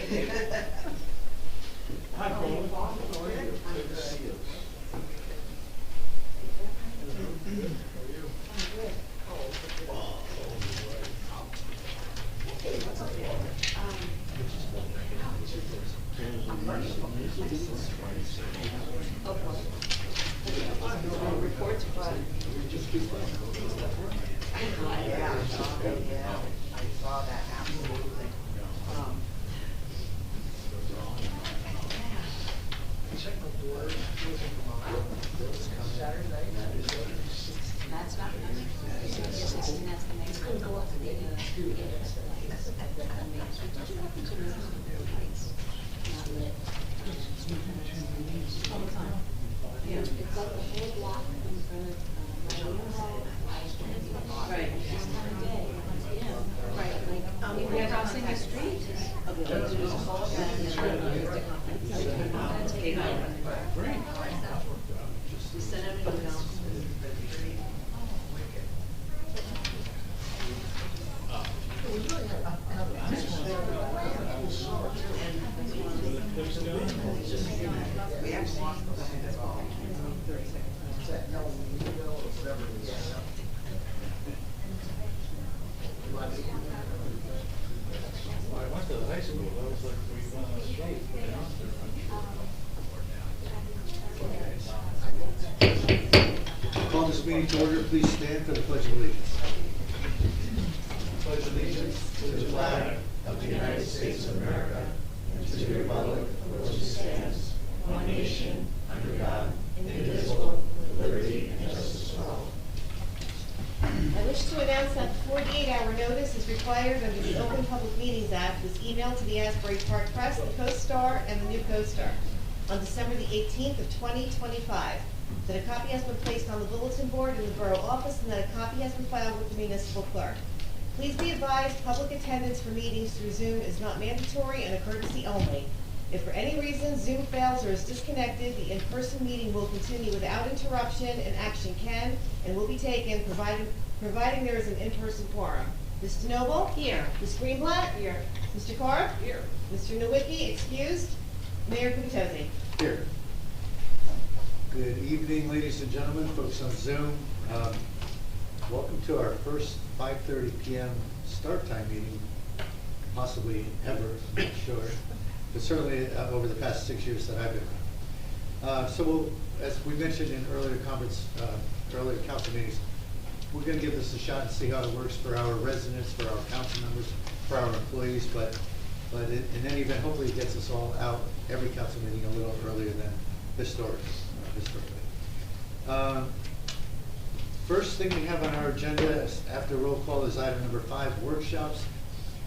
Hi, Paul. Good to see you. Reports, but. Yeah, I saw that, absolutely. That's not coming? Yes, that's the next one. Go up to the, Did you happen to notice the lights not lit? All the time. Yeah, it's like the whole block in front of, right, just one day, yeah, right, like, we're crossing the street. Great. We sent out an email. We actually lost the basketball. 30 seconds. Well, I went to the high school, that was like, we went on a skate. Call this meeting to order. Please stand for the Pledge of Allegiance. Pledge allegiance to the flag of the United States of America and to the republic for which it stands, one nation, under God, indivisible, with liberty and justice for all. I wish to announce that the 48-hour notice is required under the Open Public Meetings Act was emailed to the Asbury Park Press, the Co-Star, and the New Co-Star on December the 18th of 2025. That a copy has been placed on the bulletin board in the Borough office and that a copy has been filed with the municipal clerk. Please be advised, public attendance for meetings through Zoom is not mandatory and a courtesy only. If for any reason Zoom fails or is disconnected, the in-person meeting will continue without interruption and action can and will be taken providing there is an in-person quorum. Ms. DeNoble? Here. Ms. Greenblatt? Here. Mr. Carr? Here. Mr. Nowicki, excused. Mayor Kubatowski. Here. Good evening, ladies and gentlemen, folks on Zoom. Welcome to our first 5:30 p.m. start time meeting, possibly ever, I'm not sure, but certainly over the past 6 years that I've been around. So we'll, as we mentioned in earlier council meetings, we're going to give this a shot and see how it works for our residents, for our council members, for our employees, but in any event, hopefully it gets us all out every council meeting a little earlier than historically. First thing we have on our agenda after roll call is item number 5, workshops.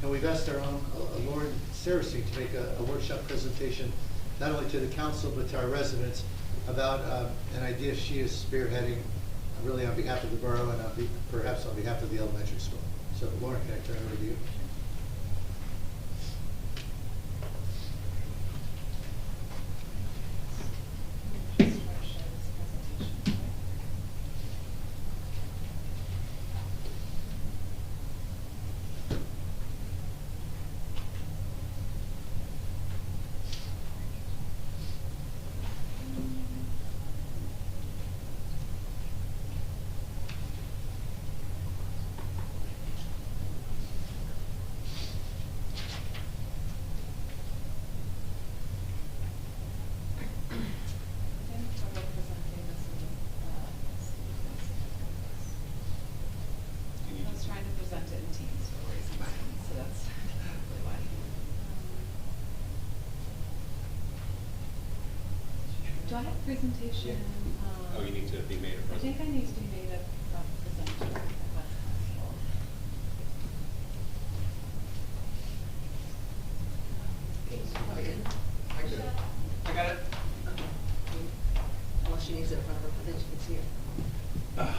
And we've asked our own Lauren Saracine to make a workshop presentation, not only to the council, but to our residents about an idea she is spearheading, really on behalf of the borough and perhaps on behalf of the elementary school. So Lauren, can I turn it over to you? I was trying to present it in Teams for reasons, so that's really why. Do I have a presentation? Oh, you need to be made a I think I need to be made a presenter, if that's possible. I got it. Unless she needs it in front of her, then she can see it. Oh,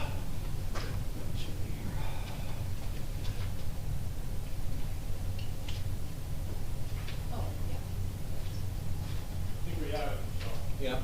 yeah. Yeah.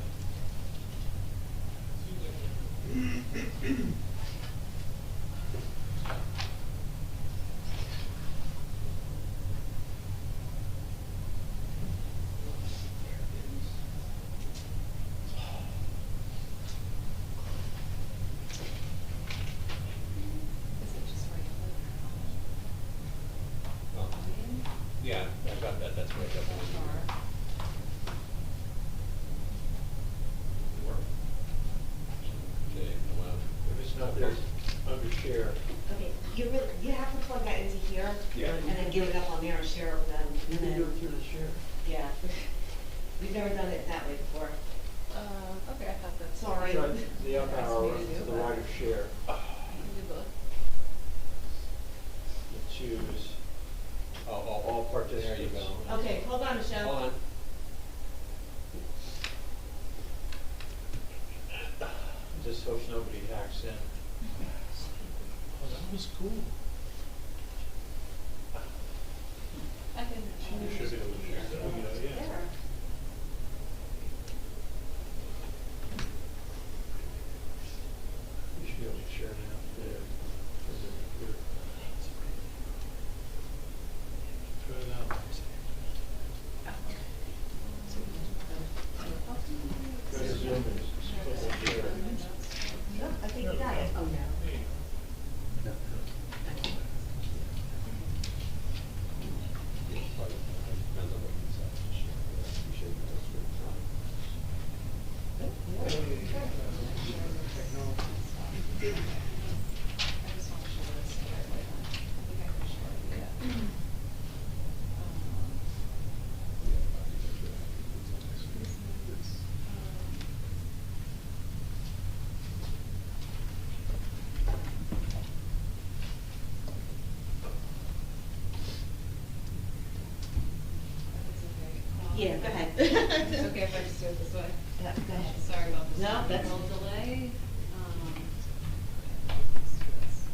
I've got that, that's right. Okay, wow. If it's not there, under share. Okay, you have to plug that into here. Yeah. And then give it up on there and share it with them. You and can then- do it through the share. Yeah. We've never done it that way before. Okay, I thought that's. Sorry. Try the up Asked arrow me to to do, the but- right of share. You can do both. You choose All participants. There you go. Okay, hold on, Michelle. Hold on. Just hope nobody hacks in. Oh, that was cool. I can. You should be able to share that. Yeah. There. You should be able to share now. There. Try it out. Go to Zoom and click on share. No, I think you got it. Oh, no. No. I just want to show this. I think I can share it. Yeah. Yeah, go ahead. It's okay if I just do it this way? Yeah, go ahead. Sorry about this. No, that's- Little delay. Okay, let's do this.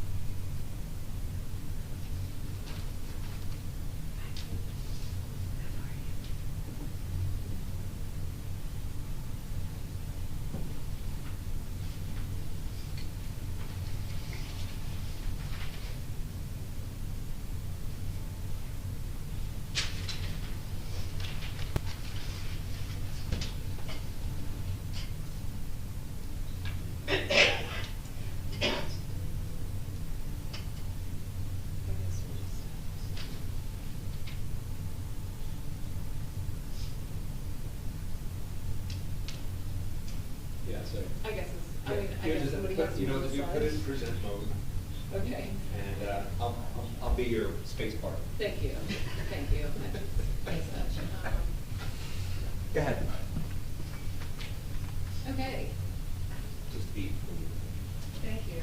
Okay, so we'll just- Yeah, so. I guess it's, I Yeah, mean, I you guess just somebody put- has to you know, move you put it in aside. present mode, Okay, and I'll be your space bar. thank you, thank you. Thanks, Dutch. Go ahead. Okay, Just be. thank you.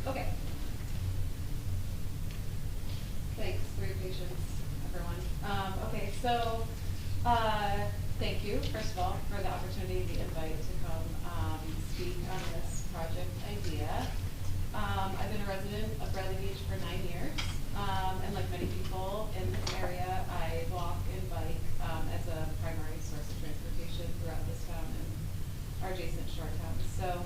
Okay. Thanks for your patience, everyone. Okay, so, thank you, first of all, for the opportunity, the invite to come, speak on this project idea. I've been a resident of Bradley Beach for 9 years, and like many people in this area, I walk and bike, as a primary source of transportation throughout this town and our adjacent shore towns. So,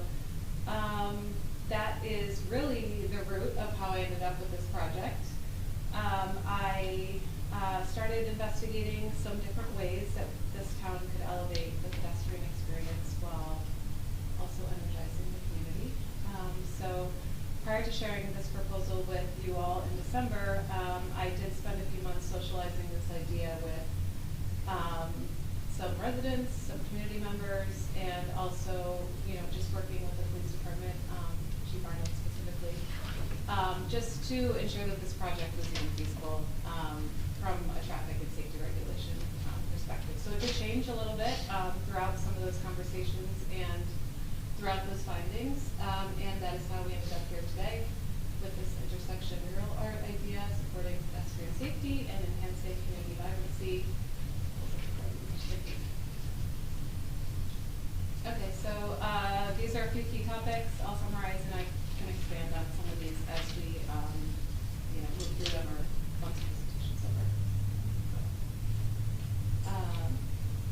that is really the root of how I ended up with this project. I started investigating some different ways that this town could elevate the pedestrian experience while also energizing the community. So prior to sharing this proposal with you all in December, I did spend a few months socializing this idea with some residents, some community members, and also, just working with the police department, Chief Arnold specifically, just to ensure that this project was even feasible from a traffic and safety regulation perspective. So it did change a little bit throughout some of those conversations and throughout those findings, and that is how we ended up here today with this intersection mural art idea supporting pedestrian safety and enhancing community vibrancy. Okay, so these are a few key topics. I'll summarize and I can expand on some of these as we, move through them or once the presentation's over.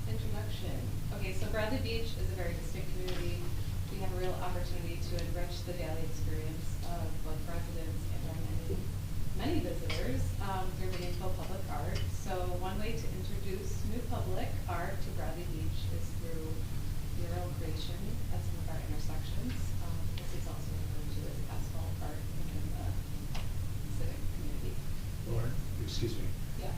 Introduction. Okay, so Bradley Beach is a very distinct community. We have a real opportunity to enrich the daily experience of both residents and our many visitors through meaningful public art. So one way to introduce new public art to Bradley Beach is through mural creation at some of our intersections. This is also referred to as asphalt art within the civic community. Lauren, excuse me. Yeah.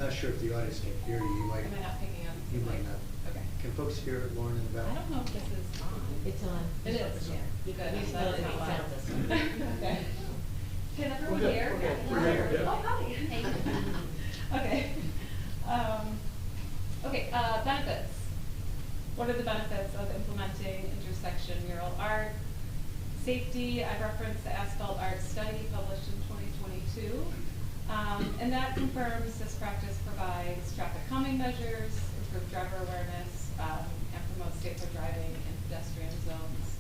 not sure if the audience can hear you. You might. Am I not picking up? You might not. Okay. Can folks hear Lauren in the back? I don't know if this is on. It's on. It is? Yeah. Good. It That's not loud. sounds this way. Okay. Can everyone We're good, hear? we're good. We're here, yeah. Oh, hi. Okay. Okay, benefits. What are the benefits of implementing intersection mural art? Safety, I referenced the asphalt art study published in 2022. And that confirms this practice provides traffic calming measures, improved driver awareness, and promotes safer driving in pedestrian zones,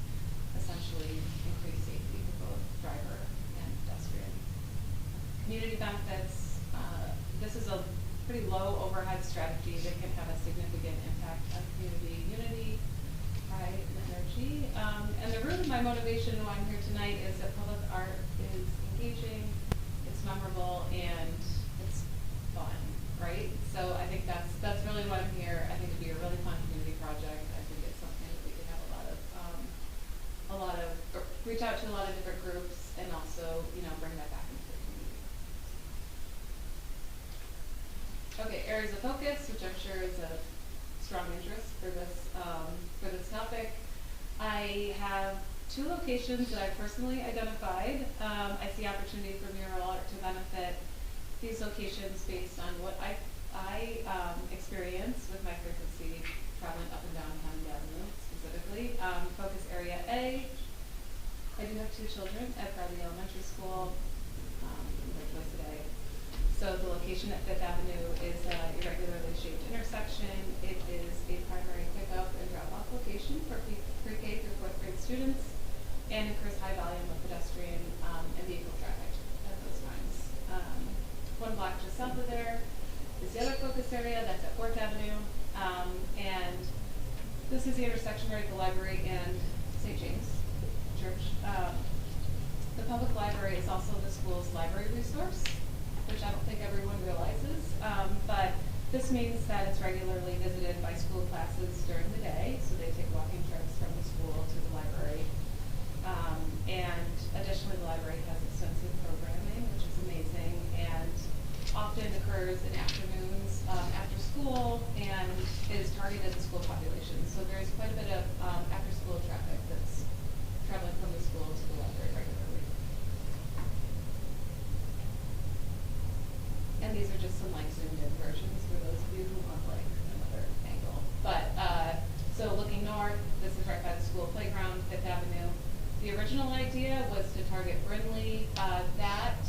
essentially increase safety for both driver and pedestrian. Community benefits, this is a pretty low overhead strategy that can have a significant impact on community unity, pride, and energy. And the root of my motivation why I'm here tonight is that public art is engaging, it's memorable, and it's fun, right? So I think that's really why I'm here. I think it'd be a really fun community project. I think it's something that we could have reach out to a lot of different groups and also, bring that back into the community. Okay, areas of focus, which I'm sure is a strong interest for this topic. I have 2 locations that I personally identified. I see opportunity for mural art to benefit these locations based on what I experience with my frequency traveling up and down County Avenue specifically. Focus area A, I do have 2 children at Bradley Elementary School, like today. So the location at Fifth Avenue is an irregularly shaped intersection. It is a primary pickup and drop-off location for pre-K through 4th grade students and incurs high volume of pedestrian and vehicle traffic at those times. 1 block just south of there is the other focus area, that's at 4th Avenue. And this is the intersection right at the library and St. James Church. The public library is also the school's library resource, which I don't think everyone realizes, but this means that it's regularly visited by school classes during the day, so they take walking trips from the school to the library. And additionally, the library has extensive programming, which is amazing, and often occurs in afternoons after school and is targeted to school population. So there's quite a bit of after-school traffic that's traveling from the school to the library regularly. And these are just some zoomed in versions for those of you who want another angle. But so looking north, this is right by the school playground, Fifth Avenue. The original idea was to target Brindley. That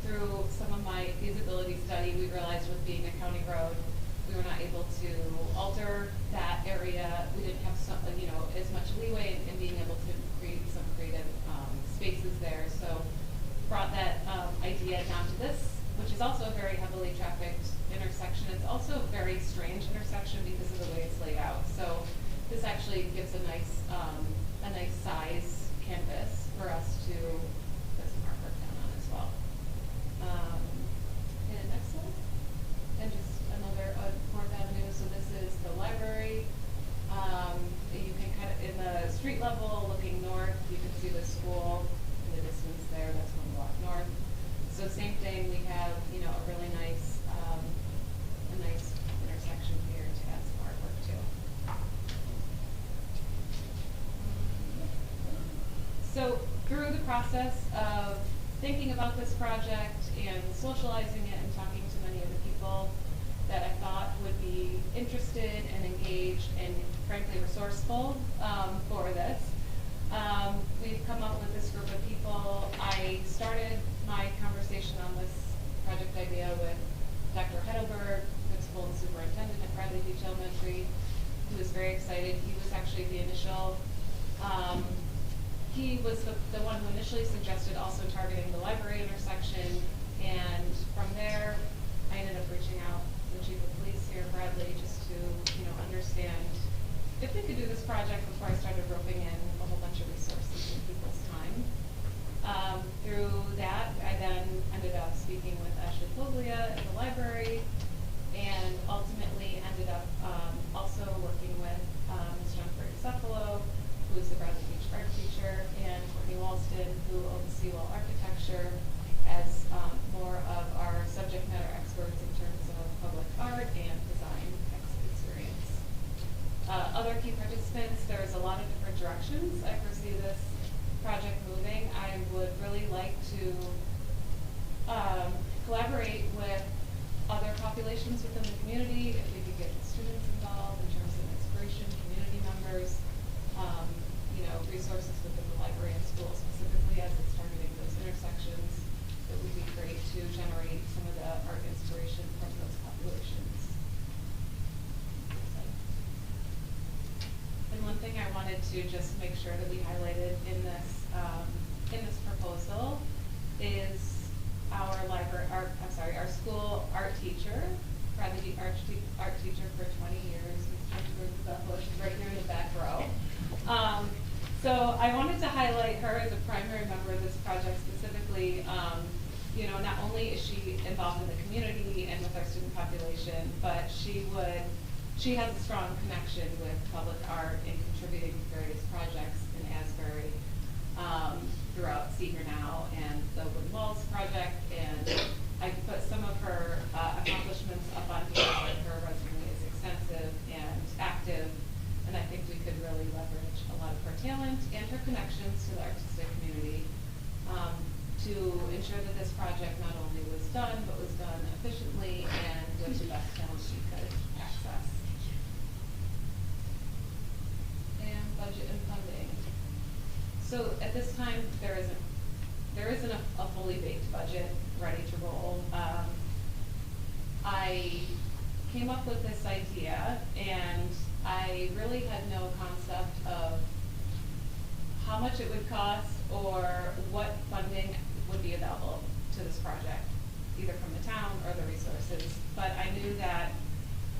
through some of my feasibility study, we realized with being a county road, we were not able to alter that area. We didn't have as much leeway in being able to create some creative spaces there. So brought that idea down to this, which is also a very heavily trafficked intersection. It's also a very strange intersection because of the way it's laid out. So this actually gives a nice size canvas for us to put some artwork down on as well. And next slide. And just another 4th Avenue. So this is the library. You can kind of, in the street level, looking north, you can see the school in the distance there. That's 1 block north. So same thing. We have, a really nice, intersection here to add some artwork to. So through the process of thinking about this project and socializing it and talking to many of the people that I thought would be interested and engaged and frankly resourceful for this, we've come up with this group of people. I started my conversation on this project idea with Dr. Heidelberg, principal and superintendent at Bradley Beach Elementary, who was very excited. He was actually the initial, he was the one who initially suggested also targeting the library intersection, and from there, I ended up reaching out to the chief of police here at Bradley just to, understand if we could do this project before I started roping in a whole bunch of resources and people's time. Through that, I then ended up speaking with Ashley Foglia at the library, and ultimately ended up also working with Ms. Jennifer Cephalo, who is the Bradley Beach art teacher, and Courtney Walston, who owns Seawall Architecture, as more of our subject matter experts in terms other key participants, there's a lot of different directions I foresee this project moving. I would really like to collaborate with other populations within the community, if we could get students involved in terms of inspiration, community members, resources within the library and school specifically as it's targeting those intersections. It would be great to generate some of the art inspiration from those populations. And one thing I wanted to just make sure that we highlighted in this proposal is our our school art teacher, Bradley art teacher for 20 years, Mr. Zeppo, she's right here in the back row. So I wanted to highlight her as a primary member of this project specifically. Not only is she involved in the community and with our student population, but she has a strong connection with public art and contributing to various projects in Asbury throughout See Here Now and the Wooden Walls project. And I put some of her accomplishments up on here, but her resume is extensive and active, and I think we could really leverage a lot of her talent and her connections to the artistic community to ensure that this project not only was done, but was done efficiently and with the best talent she could access. And budget and funding. So at this time, there isn't a fully baked budget ready to roll. I came up with this idea, and I really had no concept of how much it would cost or what funding would be available to this project, either from the town or the resources. But I knew that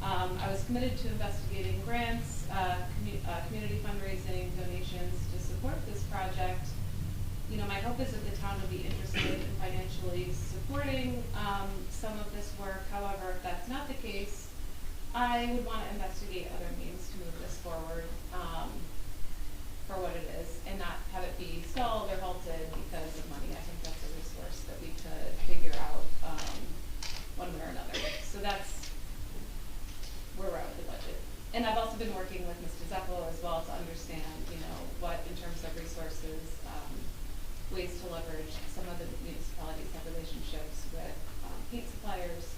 I was committed to investigating grants, community fundraising, donations to support this project. My hope is that the town would be interested in financially supporting some of this work. However, if that's not the case, I would want to investigate other means to move this forward for what it is and not have it be stalled or halted because of money. I think that's a resource that we could figure out one way or another. So that's where we're at with the budget. And I've also been working with Mr. Zeppo as well to understand, what in terms of resources, ways to leverage some of the municipalities have relationships with paint suppliers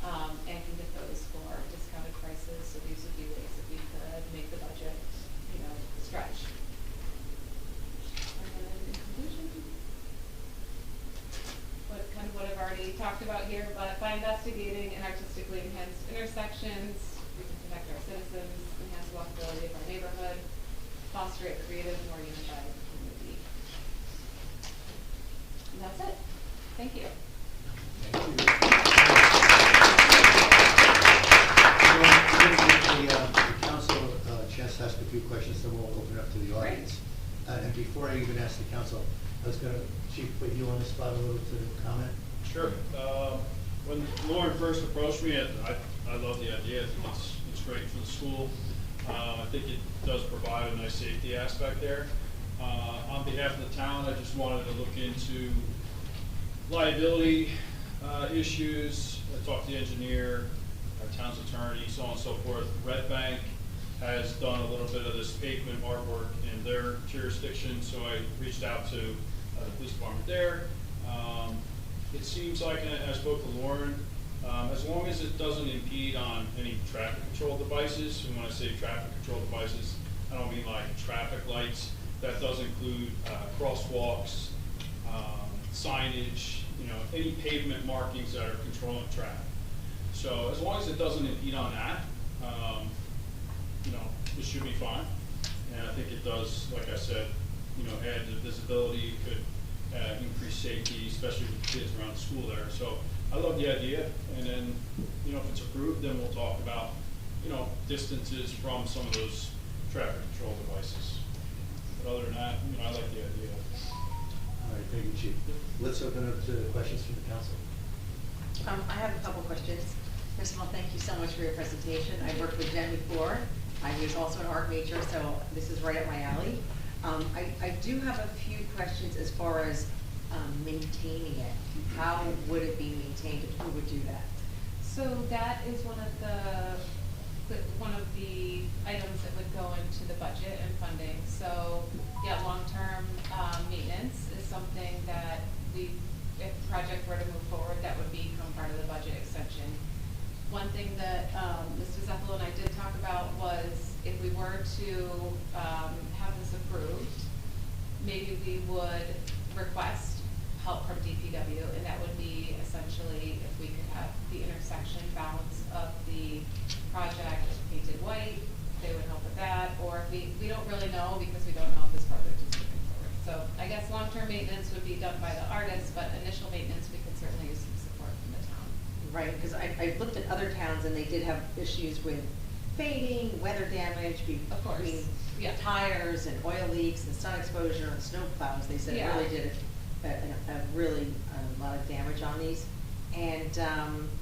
and can get those for discounted prices. So these would be ways that we could make the budget, stretch. And then in conclusion, what I've already talked about here, but by investigating and artistically enhanced intersections, we can protect our citizens, enhance the walkability of our neighborhood, foster a creative, more unified community. And that's it. Thank you. Thank you. The council a chance to ask a few questions, then we'll open up to the audience. And before I even ask the council, I was going to, Chief, put you on the spot a little to comment. Sure. When Lauren first approached me, I love the idea. I think it's great for the school. I think it does provide a nice safety aspect there. On behalf of the town, I just wanted to look into liability issues. I talked to the engineer, our town's attorney, so on and so forth. Red Bank has done a little bit of this pavement artwork in their jurisdiction, so I reached out to the police department there. It seems like, and I spoke to Lauren, as long as it doesn't impede on any traffic control devices, and when I say traffic control devices, I don't mean like traffic lights. That does include crosswalks, signage, any pavement markings that are controlling traffic. So as long as it doesn't impede on that, it should be fine. And I think it does, like I said, add to visibility, could increase safety, especially with kids around the school there. So I love the idea. And then, if it's approved, then we'll talk about, distances from some of those traffic control devices. But other than that, I like the idea. All right, thank you, Chief. Let's open up to questions from the council. I have a couple questions. First of all, thank you so much for your presentation. I worked with Jen before. I was also an art major, so this is right up my alley. I do have a few questions as far as maintaining it. How would it be maintained, and who would do that? So that is one of the one of the items that would go into the budget and funding. So, yeah, long-term, maintenance is something that if the project were to move forward, that would become part of the budget extension. One thing that, Mr. Zeffel and I did talk about was if we were to, have this approved, maybe we would request help from DPW, and that would be essentially if we could have the intersection balance of the project painted white, they would help with that, or if we don't really know because we don't know if this project is moving forward. So I guess long-term maintenance would be done by the artist, but initial maintenance, we could certainly use some support from the town. Right, because I looked at other towns and they did have issues with fading, weather damage, Of course, between yeah. tires and oil leaks and sun exposure and snow plows. They said it Yeah. really did a lot of damage on these. And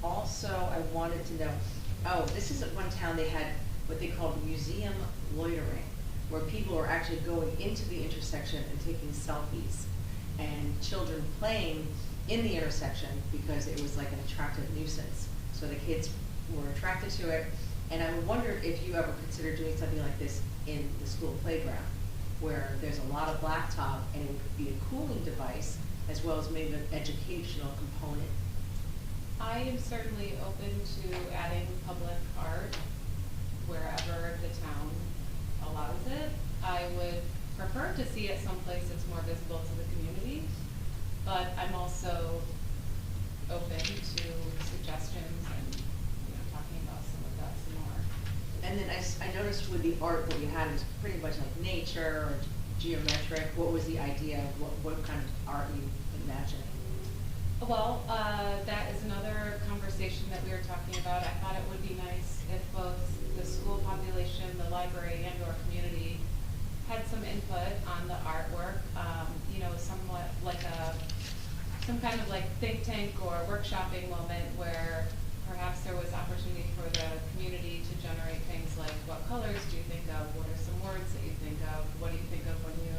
also I wanted to know, this is at one town they had what they called museum loitering, where people were actually going into the intersection and taking selfies, and children playing in the intersection because it was like an attractive nuisance. So the kids were attracted to it, and I wondered if you ever considered doing something like this in the school playground, where there's a lot of blacktop and it would be a cooling device as well as maybe an educational component. I am certainly open to adding public art wherever the town allows it. I would prefer to see it someplace that's more visible to the community, but I'm also open to suggestions and, talking about some of that some more. And then I noticed with the art that you had, it was pretty much like nature or geometric. What was the idea of what kind of art you imagined? Well, that is another conversation that we were talking about. I thought it would be nice if both the school population, the library, and our community had some input on the artwork, somewhat like some kind of like think tank or workshopping moment where perhaps there was opportunity for the community to generate things like, what colors do you think of? What are some words that you think of? What do you think of when you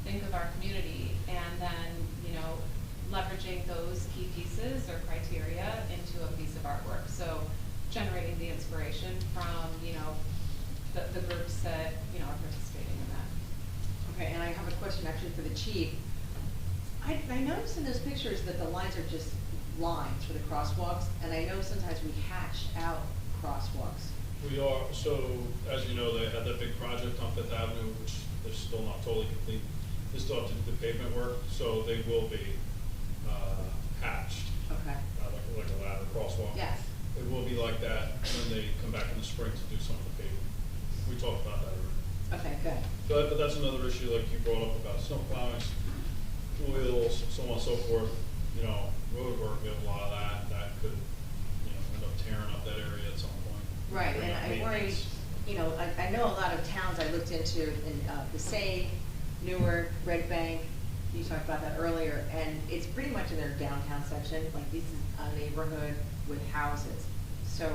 think of our community? And then, leveraging those key pieces or criteria into a piece of artwork. So generating the inspiration from, the groups that, are participating in that. Okay, and I have a question actually for the chief. I noticed in those pictures that the lines are just lines for the crosswalks, and I know sometimes we hatched out crosswalks. We are, so as you know, they had that big project on Fifth Avenue, which they're still not totally complete. They still have to do the pavement work, so they will be hatched, Okay. like a ladder crosswalk. Yes. It will be like that when they come back in the spring to do some of the pavement. We talked about that already. Okay, good. But that's another issue like you brought up about snow plowing, wheels, so on and so forth. Road work, we have a lot of that. That could, end up tearing up that area at some point. Right, Bring and up I worry, maintenance. I know a lot of towns I looked into in Passaic, Newark, Red Bank, you talked about that earlier, and it's pretty much in their downtown section, like this is a neighborhood with houses. So,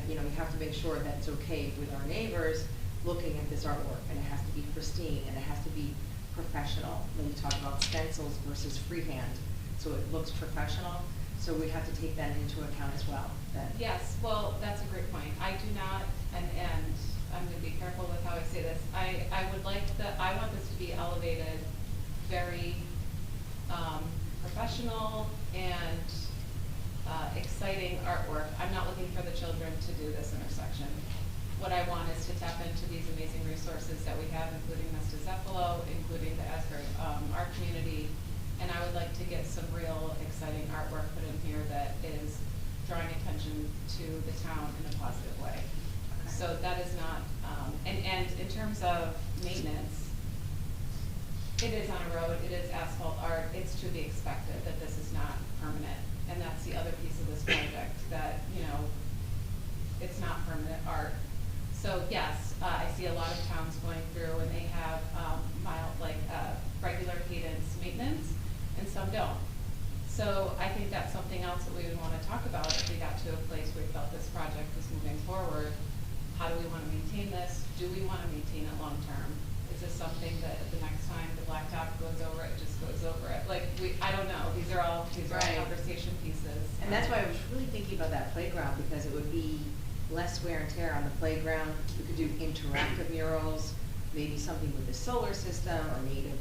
you have to make sure that it's okay with our neighbors looking at this artwork, and it has to be pristine, and it has to be professional. When you talk about stencils versus freehand, so it looks professional, so we have to take that into account as well. Yes, well, that's a great point. I do not, and I'm gonna be careful with how I say this, I want this to be elevated, very, professional and, exciting artwork. I'm not looking for the children to do this intersection. What I want is to tap into these amazing resources that we have, including Mr. Zeffalo, including the Asbury, art community, and I would like to get some real exciting artwork put in here that is drawing attention to the town in a positive way. Okay. So that is not, and in terms of maintenance, it is on a road, it is asphalt art, it's to be expected that this is not permanent. And that's the other piece of this project, that, it's not permanent art. So yes, I see a lot of towns going through and they have regular cadence maintenance, and some don't. So I think that's something else that we would want to talk about if we got to a place where we felt this project was moving forward. How do we want to maintain this? Do we want to maintain it long term? Is this something that the next time the blacktop goes over it, just goes over it? I don't know. These are all Right. conversation pieces. And that's why I was really thinking about that playground, because it would be less wear and tear on the playground. We could do interactive murals, maybe something with the solar system, or native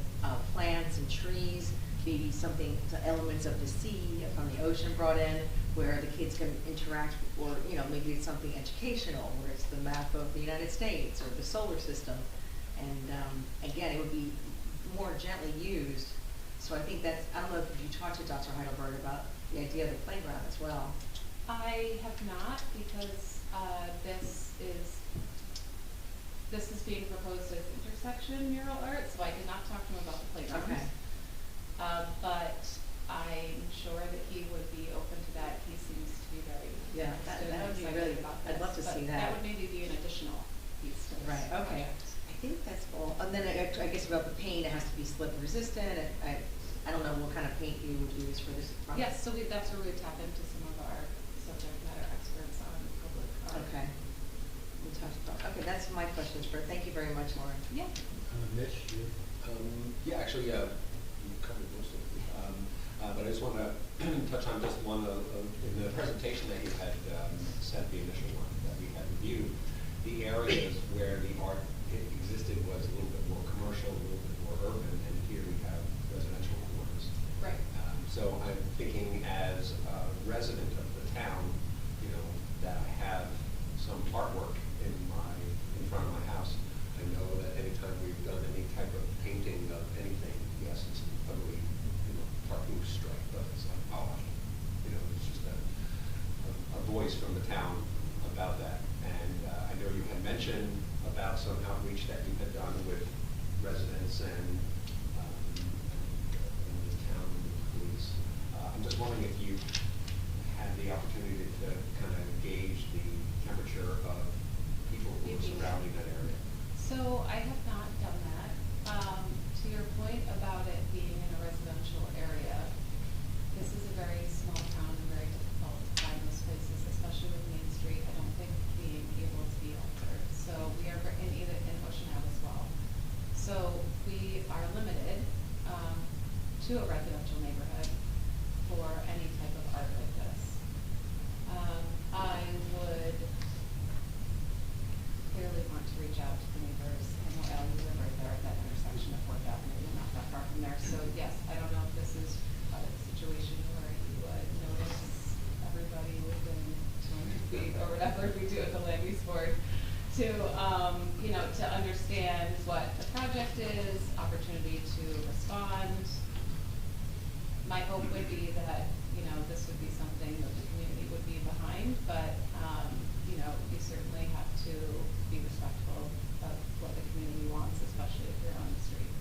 plants and trees, maybe something, to elements of the sea, from the ocean brought in, where the kids can interact, or, you know, maybe it's something educational, where it's the map of the United States, or the solar system. And again, it would be more gently used. So I think that's, I don't know if you talked to Dr. Heidelberg about the idea of the playground as well. I have not, because this is being proposed as intersection mural art, so I did not talk to him about the playground. Okay. But I'm sure that he would be open to that. He seems to be very Yeah, interested that would be excited really, about I'd this, love to but see that. That would maybe be an additional piece to this Right, okay. project. I think that's all. And then I guess about the paint, it has to be slip resistant. I don't know what kind of paint you would use for this project. Yes, so that's where we tap into some of our subject matter experts on public art. Okay. We talked about, okay, that's my questions for, thank you very much, Lauren. Yeah. Mitch, you? Yeah, actually, you covered most of it. But I just want to touch on just one in the presentation that you had said, the initial one that we had reviewed, the areas where the art existed was a little bit more commercial, a little bit more urban, and here we have residential corners. Right. So I'm thinking as a resident of the town, you know, that I have some artwork in front of my house. I know that anytime we've done any type of painting of anything, yes, it's totally, you know, parking strike, but it's like, oh, you know, it's just a voice from the town about that. And I know you had mentioned about some outreach that you had done with residents and the town police. I'm just wondering if you had the opportunity to kind of gauge the temperature of people who are surrounding that area. So I have not done that. To your point about it being in a residential area, this is a very small town and very difficult to find those places, especially with Main Street, I don't think being able to be altered. So we are in Ocean Ave as well. So we are limited to a residential neighborhood for any type of art like this. I would clearly want to reach out to the neighbors. I know Al, you live right there at that intersection of Fourth Avenue, you're not that far from there. So yes, I don't know if this is a situation where you would notice everybody within 200 feet or whatever we do at the land use board to, you know, to understand what the project is, opportunity to respond. My hope would be that, you know, this would be something that the community would be behind, but, you know, you certainly have to be respectful of what the community wants, especially if you're on the street.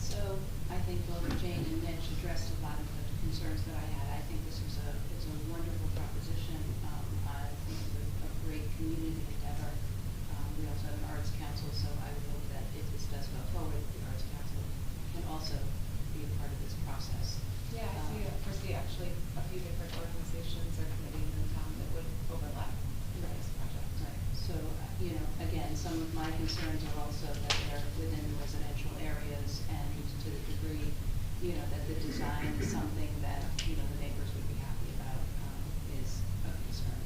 So I think both Jane and Mitch addressed a lot of the concerns that I had. I think this is a wonderful proposition. I think it's a great community endeavor. We also have an arts council, so I would hope that if this does go forward, the arts council can also be a part of this process. Yeah, I foresee actually a few different organizations or committees in town that would overlap in this project. Right. So, you know, again, some of my concerns are also that they're within the residential areas, and to the degree, you know, that the design is something that, you know, the neighbors would be happy about, is a concern.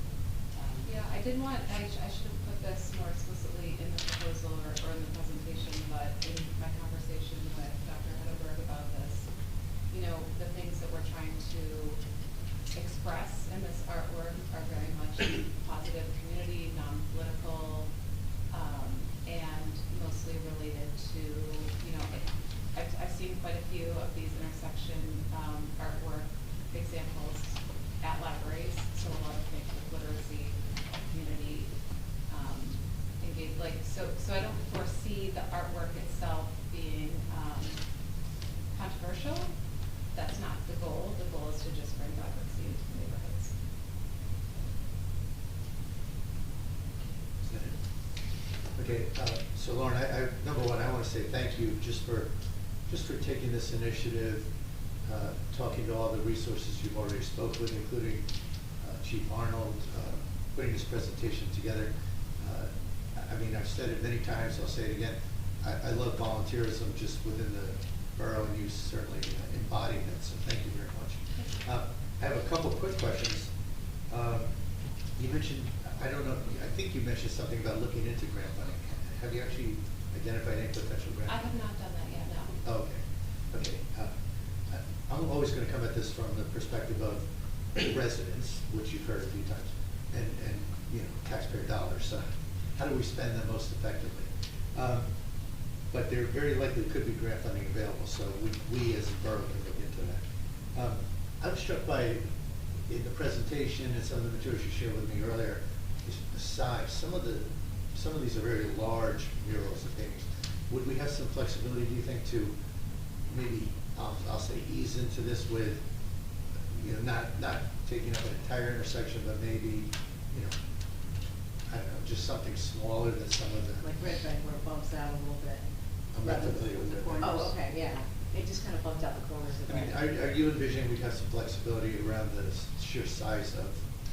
Yeah, I did want, I should have put this more explicitly in the proposal or in the presentation, but in my conversation with Dr. Heidelberg about this, you know, the things that we're trying to express in this artwork are very much positive community, non-political, and mostly related to, you know, I've seen quite a few of these intersection artwork examples at libraries, so a lot of things with literacy, community engaged, like, so I don't foresee the artwork itself being controversial. That's not the goal. The goal is to just bring vibrancy into the neighborhoods. Is that it? Okay, so Lauren, number one, I want to say thank you just for taking this initiative, talking to all the resources you've already spoke with, including Chief Arnold, putting this presentation together. I mean, I've said it many times, I'll say it again. I love volunteerism just within the borough, and you certainly embody that, so thank you very much. I have a couple quick questions. You mentioned, I don't know, I think you mentioned something about looking into grant funding. Have you actually identified any potential grant? I have not done that yet, no. Oh, okay, okay. I'm always gonna come at this from the perspective of residents, which you've heard a few times, and, you know, taxpayer dollars, so how do we spend them most effectively? But there very likely could be grant funding available, so we as a borough can look into that. I was struck by, in the presentation and some of the materials you shared with me earlier, is the size. Some of these are very large murals and paintings. Would we have some flexibility, do you think, to maybe, I'll say, ease into this with, you know, not taking up an entire intersection, but maybe, you know, I don't know, just something smaller than some of the. Like Red Bank where it bumps out a little bit. I'm not familiar with Red Bank. Oh, okay, yeah. It just kind of bumped out the corners of I mean, it. are you envisioning we'd have some flexibility around the sheer size of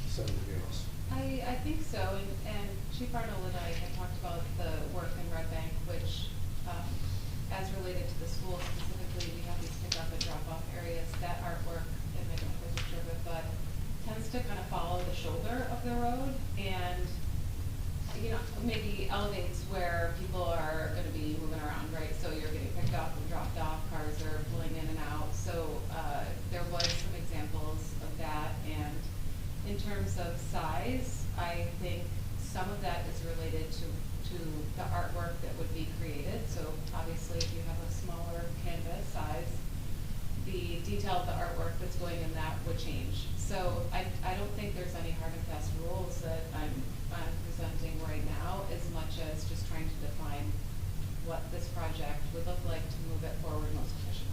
some of the murals? I think so, and Chief Arnold and I had talked about the work in Red Bank, which, as related to the school specifically, we have these pick up and drop off areas. That artwork, and I don't know if picture of it, but tends to kind of follow the shoulder of the road and, you know, maybe elevates where people are gonna be moving around, right? So you're getting picked up and dropped off, cars are pulling in and out. So, there was some examples of that, and in terms of size, I think some of that is related to the artwork that would be created. So obviously, if you have a smaller canvas size, the detail of the artwork that's going in that would change. So I don't think there's any hard and fast rules that I'm presenting right now, as much as just trying to define what this project would look like to move it forward most efficiently.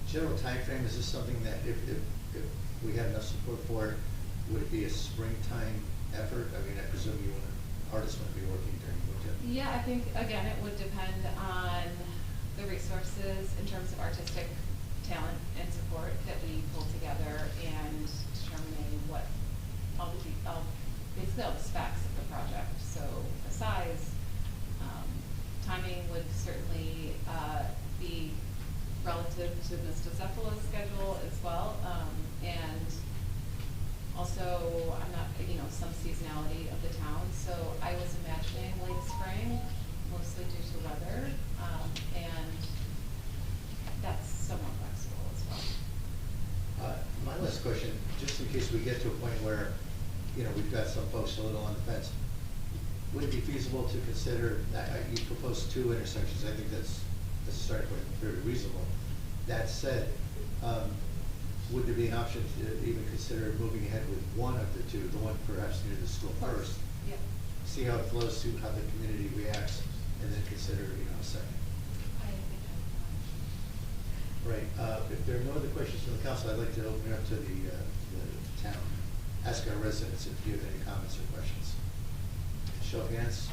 General timeframe, is this something that if we had enough support for it, would it be a springtime effort? I mean, I presume artists want to be working during winter. Yeah, I think, again, it would depend on the resources in terms of artistic talent and support that we pull together and determining what basically all the specs of the project. So the size, timing would certainly be relative to the Stocephala's schedule as well. And also, I'm not, you know, some seasonality of the town. So I was imagining late spring, mostly due to weather, and that's somewhat flexible as well. My last question, just in case we get to a point where, you know, we've got some folks a little on the fence, would it be feasible to consider, you proposed 2 intersections, I think that's a starting point, very reasonable. That said, would there be an option to even consider moving ahead with one of the 2, the one perhaps near the school first? Yeah. See how it flows, see how the community reacts, and then consider, you know, a second. I think Right, if there are no other questions from the council, I'd like to open it up to the town. Ask our residents if you have any comments or questions. Show of hands.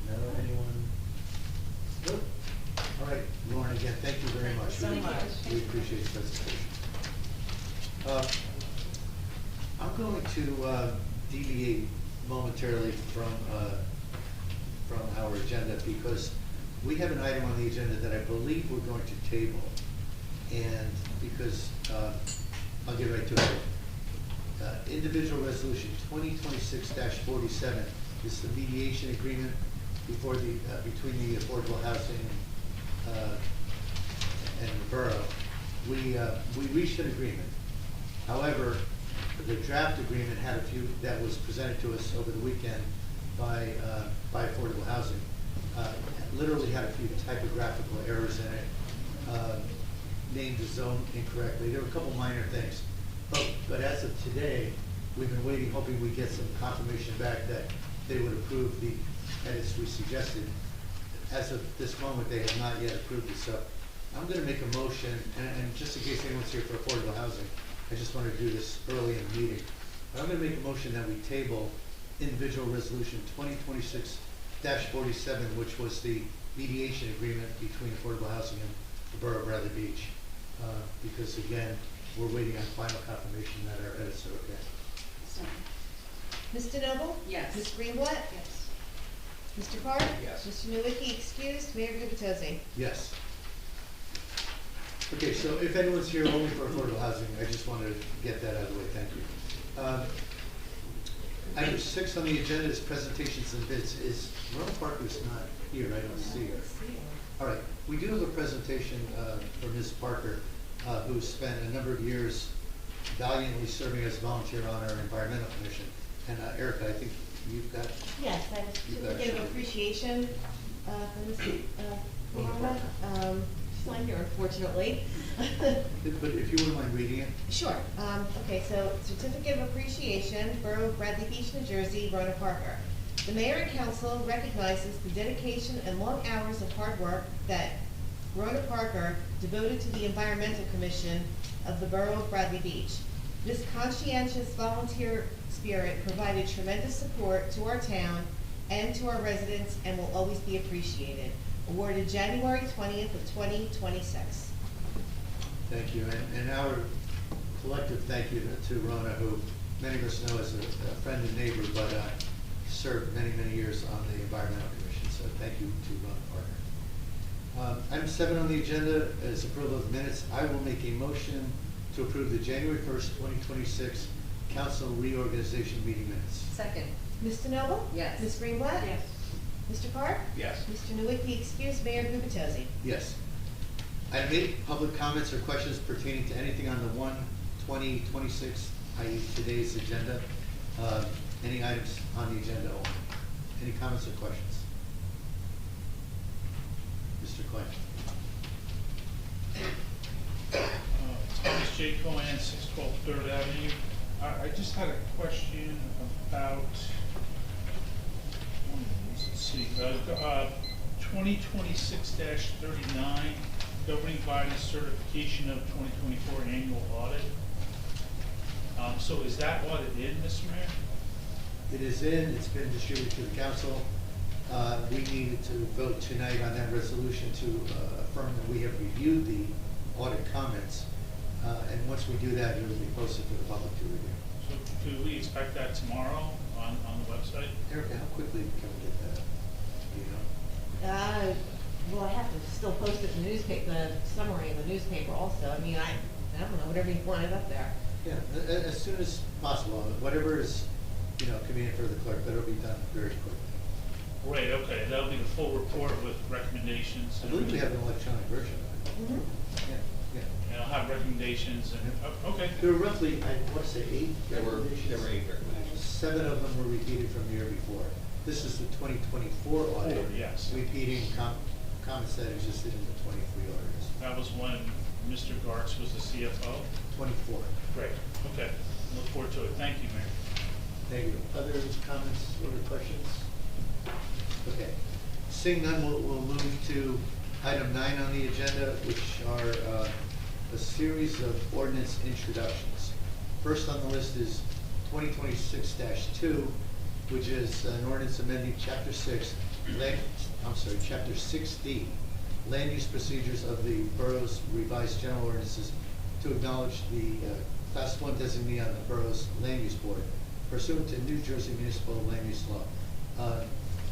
No, anyone? Good. All right, Lauren, again, thank you very much. Thank you so much. We appreciate the presentation. I'm going to deviate momentarily from our agenda because we have an item on the agenda that I believe we're going to table. And because, I'll get right to it. Individual resolution 2026-47 is the mediation agreement between the affordable housing and the borough. We reached an agreement. However, the draft agreement had a few that was presented to us over the weekend by affordable housing. Literally had a few typographical errors in it, named the zone incorrectly. There were a couple minor things. But as of today, we've been waiting, hoping we get some confirmation back that they would approve the edits we suggested. As of this moment, they have not yet approved it. So I'm going to make a motion, and just in case anyone's here for affordable housing, I just want to do this early in the meeting. But I'm going to make a motion that we table individual resolution 2026-47, which was the mediation agreement between affordable housing and the Borough of Bradley Beach. Because again, we're waiting on final confirmation that our edits are okay. Ms. DeNoble? Yes. Ms. Greenblatt? Yes. Mr. Carr? Yes. Mr. Nowicki excused, Mayor Gubitosi? Yes. Okay, so if anyone's here only for affordable housing, I just wanted to get that out of the way, thank you. Item 6 on the agenda is presentations and bids. Is Rona Parker's not here? I don't see her. All right, we do have a presentation from Ms. Parker, who spent a number of years valiantly serving as volunteer on our environmental commission. And Erica, I think you've got. Yes, I have a certificate of appreciation for Ms. Rona. She's not here, unfortunately. But if you wouldn't mind reading it. Sure. Okay, so certificate of appreciation, Borough of Bradley Beach, New Jersey, Rona Parker. The mayor and council recognizes the dedication and long hours of hard work that Rona Parker devoted to the Environmental Commission of the Borough of Bradley Beach. This conscientious volunteer spirit provided tremendous support to our town and to our residents and will always be appreciated. Awarded January 20th of 2026. Thank you, and our collective thank you to Rona, who many of us know as a friend and neighbor, but served many, many years on the Environmental Commission, so thank you to Rona Parker. Item 7 on the agenda is approval of minutes. I will make a motion to approve the January 1st, 2026 council reorganization meeting minutes. Second. Mr. Noble? Yes. Ms. Greenblatt? Yes. Mr. Park? Yes. Mr. Nowicki, excuse Mayor Gubitosi. Yes. Item 8, public comments or questions pertaining to anything on the 1/20/26, i.e. today's agenda. Any items on the agenda only? Any comments or questions? Mr. Quinn. Thomas J. Cohen, 612 Third Avenue. I just had a question about, let's see, 2026-39, governing body certification of 2024 annual audit. So is that audit in, Mr. Mayor? It is in, it's been distributed to the council. We needed to vote tonight on that resolution to affirm that we have reviewed the audit comments. And once we do that, it will be posted for the public to review. So could we expect that tomorrow on the website? Erica, how quickly can we get that? Do you know? Well, I have to still post it in the newspaper, the summary in the newspaper also. I mean, I don't know, whatever you wanted up there. Yeah, as soon as possible, whatever is, convenient for the clerk, but it'll be done very quickly. Right, okay, that'll be the full report with recommendations. I believe we have an electronic version of it. Mhm. Yeah. And I'll have recommendations and, okay. There were roughly, I want to say 8 There were recommendations. 8 recommendations. 7 of them were repeated from the year before. This is the 2024 audit. Yes. Repeating comments that existed in the 23 audits. That was when Mr. Gartz was the CFO. 24. Great, okay, look forward to it, thank you, Mayor. Thank you. Other comments or questions? Okay. Seeing none, we'll move to item 9 on the agenda, which are a series of ordinance introductions. First on the list is 2026-2, which is an ordinance amending Chapter 6D, Land Use Procedures of the Borough's Revised General Ordinances to acknowledge the Class 1 designee on the Borough's Land Use Board pursuant to New Jersey Municipal Land Use Law.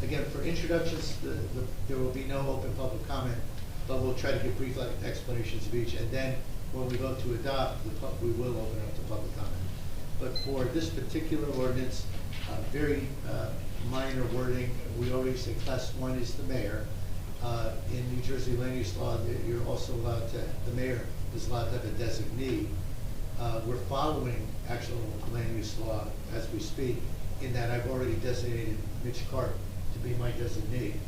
Again, for introductions, there will be no open public comment, but we'll try to give brief explanations of each, and then when we vote to adopt, we will open up to public comment. But for this particular ordinance, very minor wording, we always say Class 1 is the mayor. In New Jersey land use law, you're also allowed to, the mayor is allowed to have a designee. We're following actual land use law as we speak, in that I've already designated Mitch Carp to be my designee.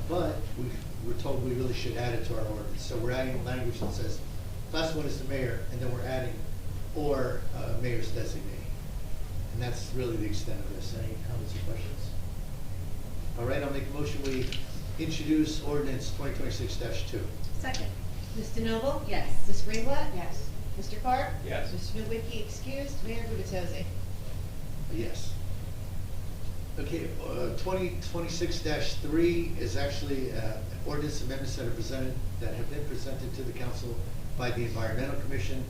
But we're told we really should add it to our ordinance. So we're adding language that says, Class 1 is the mayor, and then we're adding, or mayor's designee. And that's really the extent of this. Any comments or questions? All right, I'll make a motion, we introduce ordinance 2026-2. Second. Mr. Noble? Yes. Ms. Greenblatt? Yes. Mr. Park? Yes. Mr. Nowicki, excused. Mayor Gubitosi. Yes. Okay, 2026-3 is actually ordinance amendments that have been presented to the council by the Environmental Commission.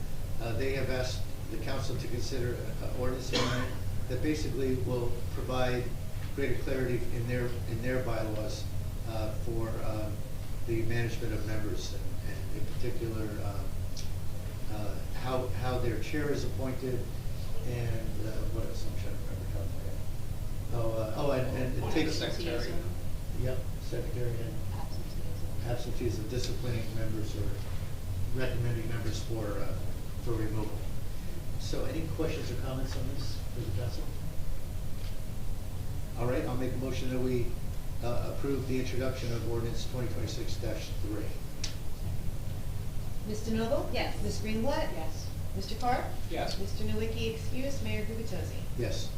They have asked the council to consider an ordinance amendment that basically will provide greater clarity in their bylaws for the management of members and in particular, how their chair is appointed, and what else, I'm trying to remember how. And it takes. Secretary. Yep, secretary and absentees of disciplining members or recommending members for removal. So any questions or comments on this for the council? All right, I'll make a motion that we approve the introduction of ordinance 2026-3. Ms. DeNoble? Yes. Ms. Greenblatt? Yes. Mr. Carr? Yes. Mr. Nowicki excused, Mayor Gubitosi? Yes.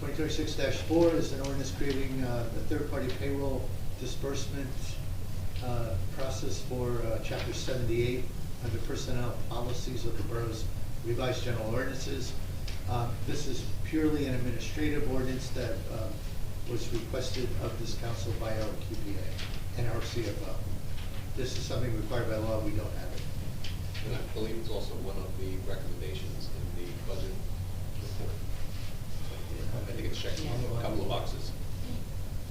2026-4 is an ordinance creating a third-party payroll disbursement process for Chapter 78 under personnel policies of the borough's revised general ordinances. This is purely an administrative ordinance that was requested of this council by our QPA and our CFO. This is something required by law, we don't have it. And I believe it's also one of the recommendations in the budget report. I think it's checking a couple of boxes.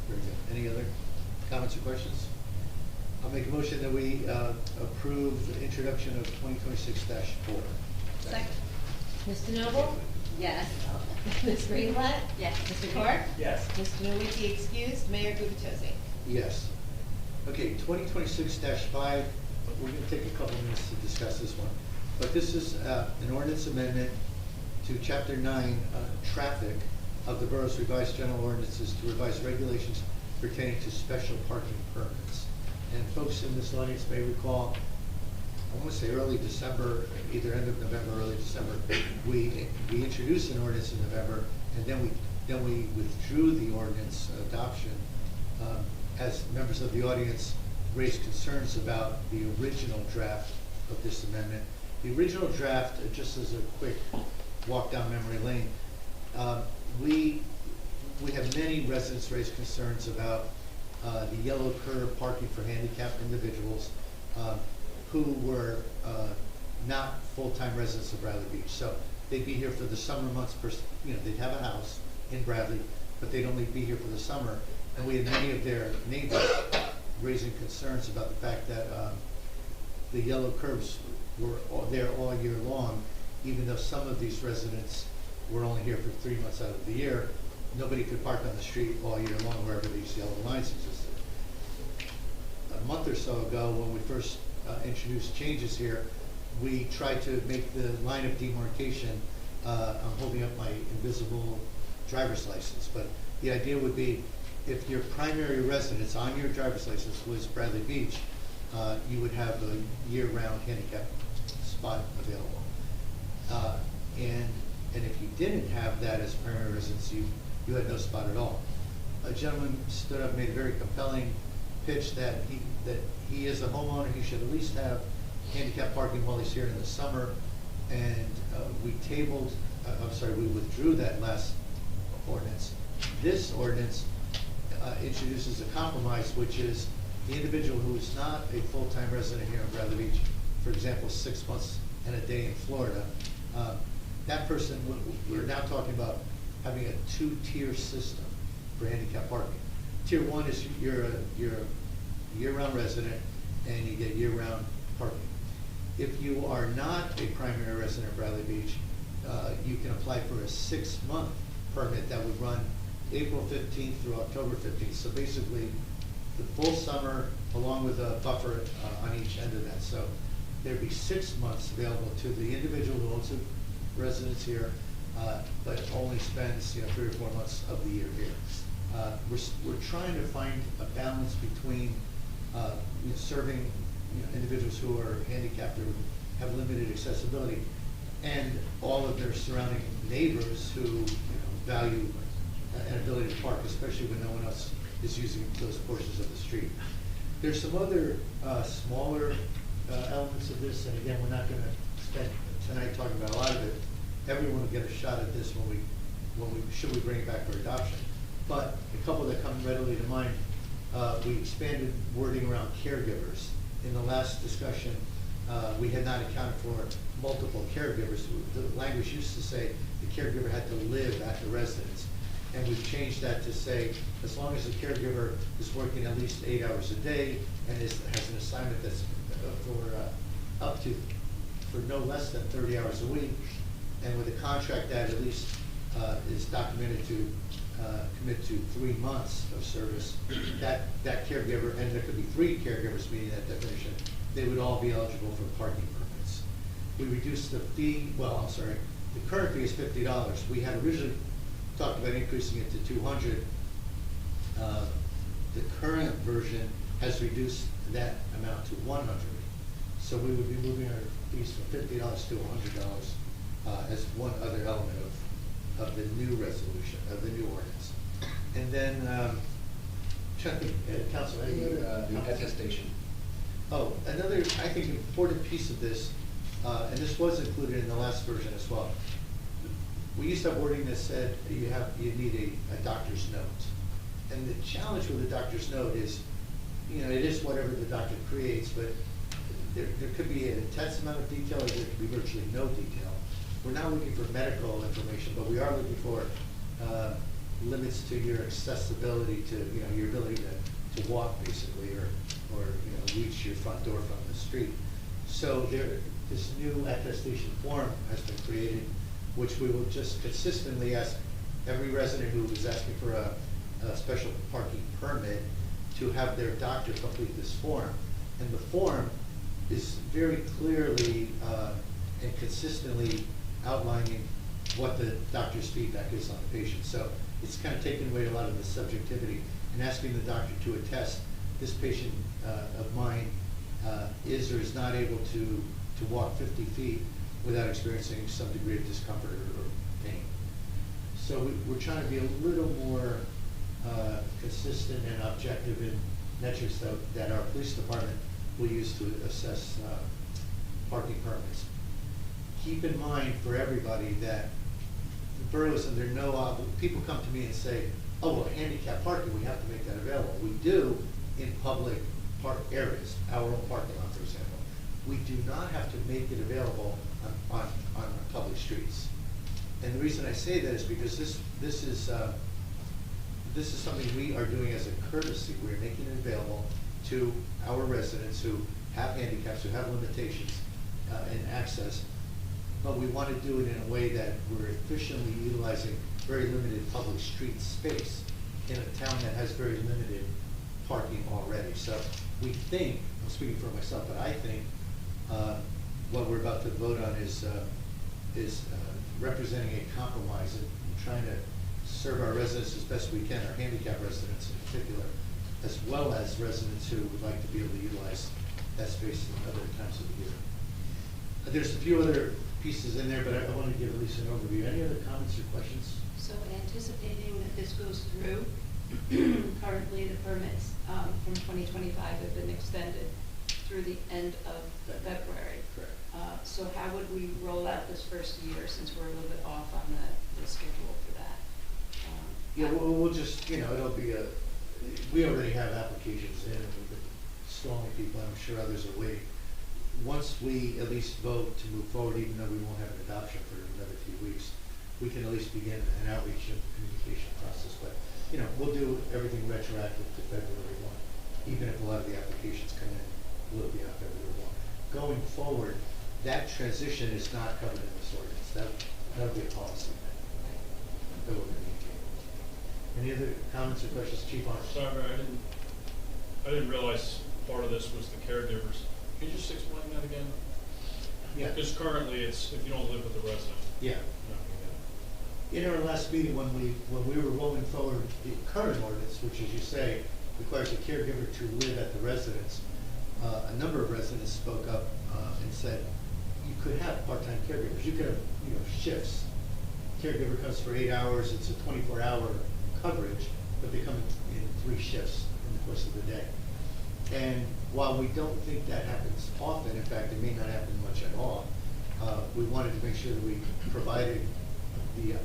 Very good. Any other comments or questions? I'll make a motion that we approve the introduction of 2026-4. Second. Ms. DeNoble? Yes. Ms. Greenblatt? Yes. Mr. Carr? Yes. Mr. Nowicki excused, Mayor Gubitosi? Yes. Okay, 2026-5, we're going to take a couple minutes to discuss this one. But this is an ordinance amendment to Chapter 9, Traffic of the borough's revised general ordinances to revise regulations pertaining to special parking permits. And folks in this audience may recall, I want to say early December, either end of November or early December, we introduced an ordinance in November, and then we withdrew the ordinance adoption as members of the audience raised concerns about the original draft of this amendment. The original draft, just as a quick walk down memory lane, we have many residents raise concerns about the yellow curb parking for handicapped individuals who were not full-time residents of Bradley Beach. So they'd be here for the summer months, they'd have a house in Bradley, but they'd only be here for the summer. And we had many of their neighbors raising concerns about the fact that the yellow curbs were there all year long, even though some of these residents were only here for 3 months out of the year. Nobody could park on the street all year long wherever these yellow lines existed. A month or so ago, when we first introduced changes here, we tried to make the line of demarcation. I'm holding up my invisible driver's license, but the idea would be if your primary residence on your driver's license was Bradley Beach, you would have a year-round handicap spot available. And if you didn't have that as primary residence, you had no spot at all. A gentleman stood up and made a very compelling pitch that he is a homeowner, he should at least have handicap parking while he's here in the summer. And we withdrew that last ordinance. This ordinance introduces a compromise, which is the individual who is not a full-time resident here in Bradley Beach, for example, 6 months and a day in Florida, that person, we're now talking about having a two-tier system for handicap parking. Tier 1 is you're a year-round resident and you get year-round parking. If you are not a primary resident of Bradley Beach, you can apply for a 6-month permit that would run April 15th through October 15th. So basically, the full summer along with a buffer on each end of that. So there'd be 6 months available to the individual who owns a residence here, but only spends 3 or 4 months of the year here. We're trying to find a balance between serving individuals who are handicapped or have limited accessibility, and all of their surrounding neighbors who value an ability to park, especially when no one else is using those portions of the street. There's some other smaller elements of this, and again, we're not going to spend tonight talking about a lot of it. Everyone will get a shot at this when we bring it back for adoption. But a couple that come readily to mind, we expanded wording around caregivers. In the last discussion, we had not accounted for multiple caregivers. The language used to say the caregiver had to live at the residence. And we've changed that to say, as long as the caregiver is working at least 8 hours a day and has an assignment that's up to, for no less than 30 hours a week, and with a contract that at least is documented to commit to 3 months of service, that caregiver, and there could be 3 caregivers meeting that definition, they would all be eligible for parking permits. We reduced the fee, well, I'm sorry, the current fee is $50. We had originally talked about increasing it to $200. The current version has reduced that amount to $100. So we would be moving our fees from $50 to $100 as one other element of the new resolution, of the new ordinance. And then, Council, any other The comments? attestation. Oh, another, I think, important piece of this, and this was included in the last version as well. We used to have wording that said you need a doctor's note. And the challenge with a doctor's note is, you know, it is whatever the doctor creates, but there could be an intense amount of detail, or there could be virtually no detail. We're not looking for medical information, but we are looking for limits to your accessibility to, you know, your ability to walk basically, or you know, reach your front door from the street. So this new attestation form has been created, which we will just consistently ask every resident who is asking for a special parking permit to have their doctor complete this form. And the form is very clearly and consistently outlining what the doctor's feedback is on the patient. So it's kind of taking away a lot of the subjectivity and asking the doctor to attest this patient of mine is or is not able to walk 50 feet without experiencing some degree of discomfort or pain. So we're trying to be a little more consistent and objective in metrics that our police department will use to assess parking permits. Keep in mind for everybody that the borough is under no people come to me and say, oh, well, handicap parking, we have to make that available. We do in public park areas, our own parking lot, for example. We do not have to make it available on public streets. And the reason I say that is because this is something we are doing as a courtesy. We're making it available to our residents who have handicaps, who have limitations in access, but we want to do it in a way that we're efficiently utilizing very limited public street space in a town that has very limited parking already. So we think, I'm speaking for myself, but I think what we're about to vote on is representing a compromise and trying to serve our residents as best we can, our handicapped residents in particular, as well as residents who would like to be able to utilize that space in other times of the year. There's a few other pieces in there, but I want to give at least an overview. Any other comments or questions? So anticipating that this goes through, currently the permits from 2025 have been extended through the end of February. Correct. So how would we roll out this first year, since we're a little bit off on the schedule for that? Yeah, we'll just, you know, it'll be we already have applications in, and we've been stalling people. I'm sure others are waiting. Once we at least vote to move forward, even though we won't have an adoption for another few weeks, we can at least begin an outreach and communication process. But, you know, we'll do everything retroactive to February 1, even if a lot of the applications come in a little beyond February 1. Going forward, that transition is not covered in this ordinance. That'll be a policy that we're going to maintain. Any other comments or questions, Chief Arnold? Sorry, I didn't realize part of this was the caregivers. Can you just explain that again? Yeah. Because currently it's if you don't live with the resident. Yeah. You're In our last meeting, when we were rolling forward the current ordinance, which, as you say, requires a caregiver to live at the residence, a number of residents spoke up and said you could have part-time caregivers. You could have, you know, shifts. Caregiver comes for 8 hours. It's a 24-hour coverage, but they come in 3 shifts in the course of the day. And while we don't think that happens often, in fact, it may not happen much at all, we wanted to make sure that we provided the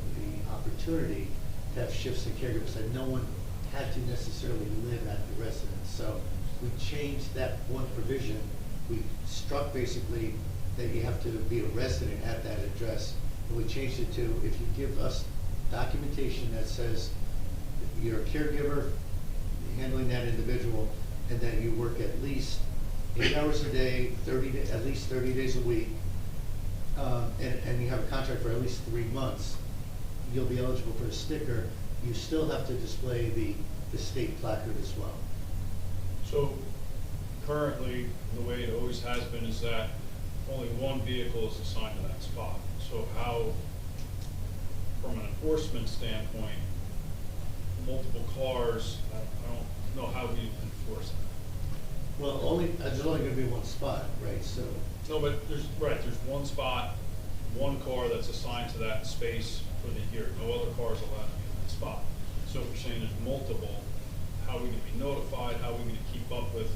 opportunity to have shifts in caregivers, that no one had to necessarily live at the residence. So we changed that one provision. We struck basically that you have to be a resident at that address. And we changed it to, if you give us documentation that says you're a caregiver handling that individual, and that you work at least 8 hours a day, at least 30 days a week, and you have a contract for at least 3 months, you'll be eligible for a sticker. You still have to display the state placard as well. So currently, the way it always has been is that only one vehicle is assigned to that spot. So how, from an enforcement standpoint, multiple cars, I don't know how we enforce that. Well, there's only gonna be one spot, right, so, No, but there's one spot, one car that's assigned to that space for the year. No other cars allowed to be in that spot. So if you're saying there's multiple, how are we gonna be notified? How are we gonna keep up with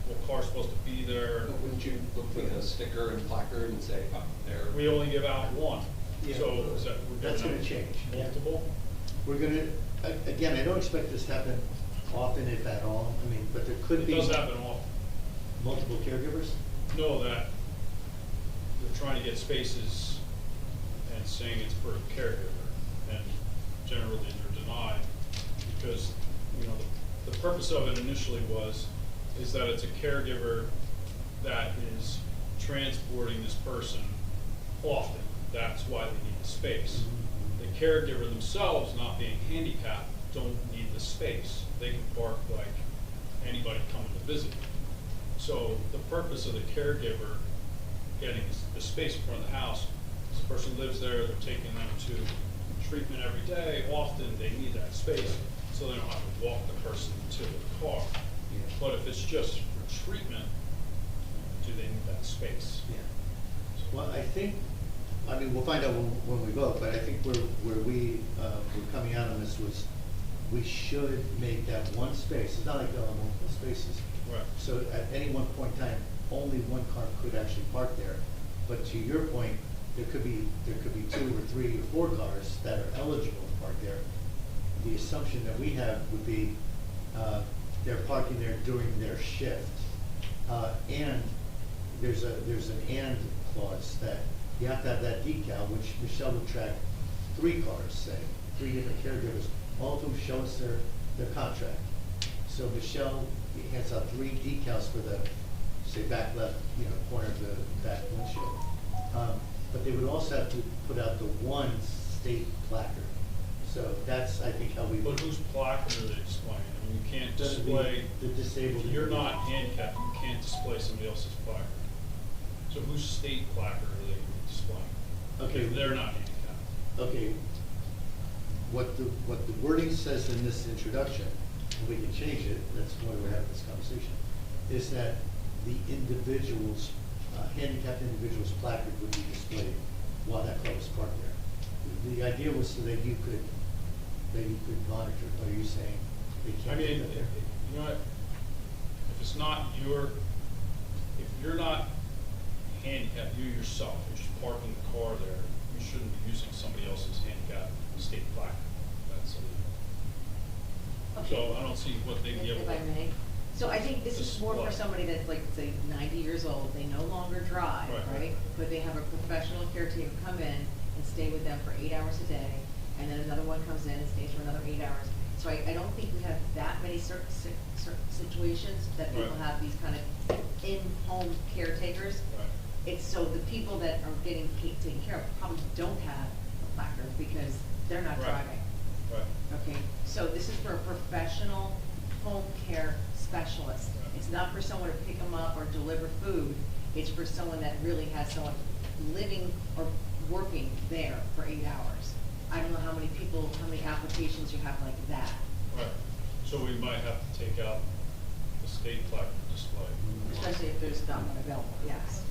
what car's supposed to be there? But wouldn't you look for a sticker and placard and say, oh, there? We only give out one. Yeah. So is that, we're That's giving gonna out change, yeah. multiple? we're gonna, again, I don't expect this to happen often, if at all, I mean, but there could be It does happen often. multiple caregivers. Know that they're trying to get spaces and saying it's for a caregiver, and generally they're denied because, you know, the purpose of it initially is that it's a caregiver that is transporting this person often. That's why they need the space. The caregiver themselves, not being handicapped, don't need the space. They can park like anybody coming to visit. So the purpose of the caregiver getting the space in front of the house, this person lives there, they're taking them to treatment every day, often they need that space, so they don't have to walk the person to the car. But if it's just for treatment, do they need that space? Yeah. Well, I mean, we'll find out when we vote, but I think where we're coming out on this was, we should make that one space, it's not like they'll have multiple spaces. Right. So at any one point in time, only one car could actually park there. But to your point, there could be 2 or 3 or 4 cars that are eligible to park there. The assumption that we have would be, they're parking there during their shift. And there's an and clause that you have to have that decal, which Michelle would track 3 cars, say, 3 different caregivers, all of whom show us their contract. So Michelle hands out 3 decals for the, say, back left, corner of the back windshield. But they would also have to put out the 1 state placard. So that's, I think, how we. But whose placard are they displaying? I mean, you can't display. The disabled. If you're not handicapped, you can't display somebody else's placard. So whose state placard are they displaying? Okay. If they're not handicapped. Okay, what the wording says in this introduction, and we can change it, that's why we're having this conversation, is that the individual's, handicapped individual's placard would be displayed while that car was parked there. The idea was so that you could monitor, but are you saying they I can't do mean, that there? you know what, if it's not if you're not handicapped, you yourself, you're just parking the car there, you shouldn't be using somebody else's handicap state placard. That's illegal. So I don't see what they'd be able If I to. may. So I think this is more for Display. somebody that's like, say, 90 years old, they no longer drive, Right. right? But they have a professional caretaker come in and stay with them for 8 hours a day, and then another one comes in and stays for another 8 hours. So I don't think we have that many certain situations that people Right. have these kind of in-home caretakers. Right. It's so the people that are getting taken care of probably don't have a placard because they're not Right. driving. Right. Okay, so this is for a professional home care specialist. Right. It's not for someone to pick them up or deliver food. It's for someone that really has someone living or working there for 8 hours. I don't know how many applications you have like that. Right. So we might have to take out the state placard display. Especially if there's not one available, yes.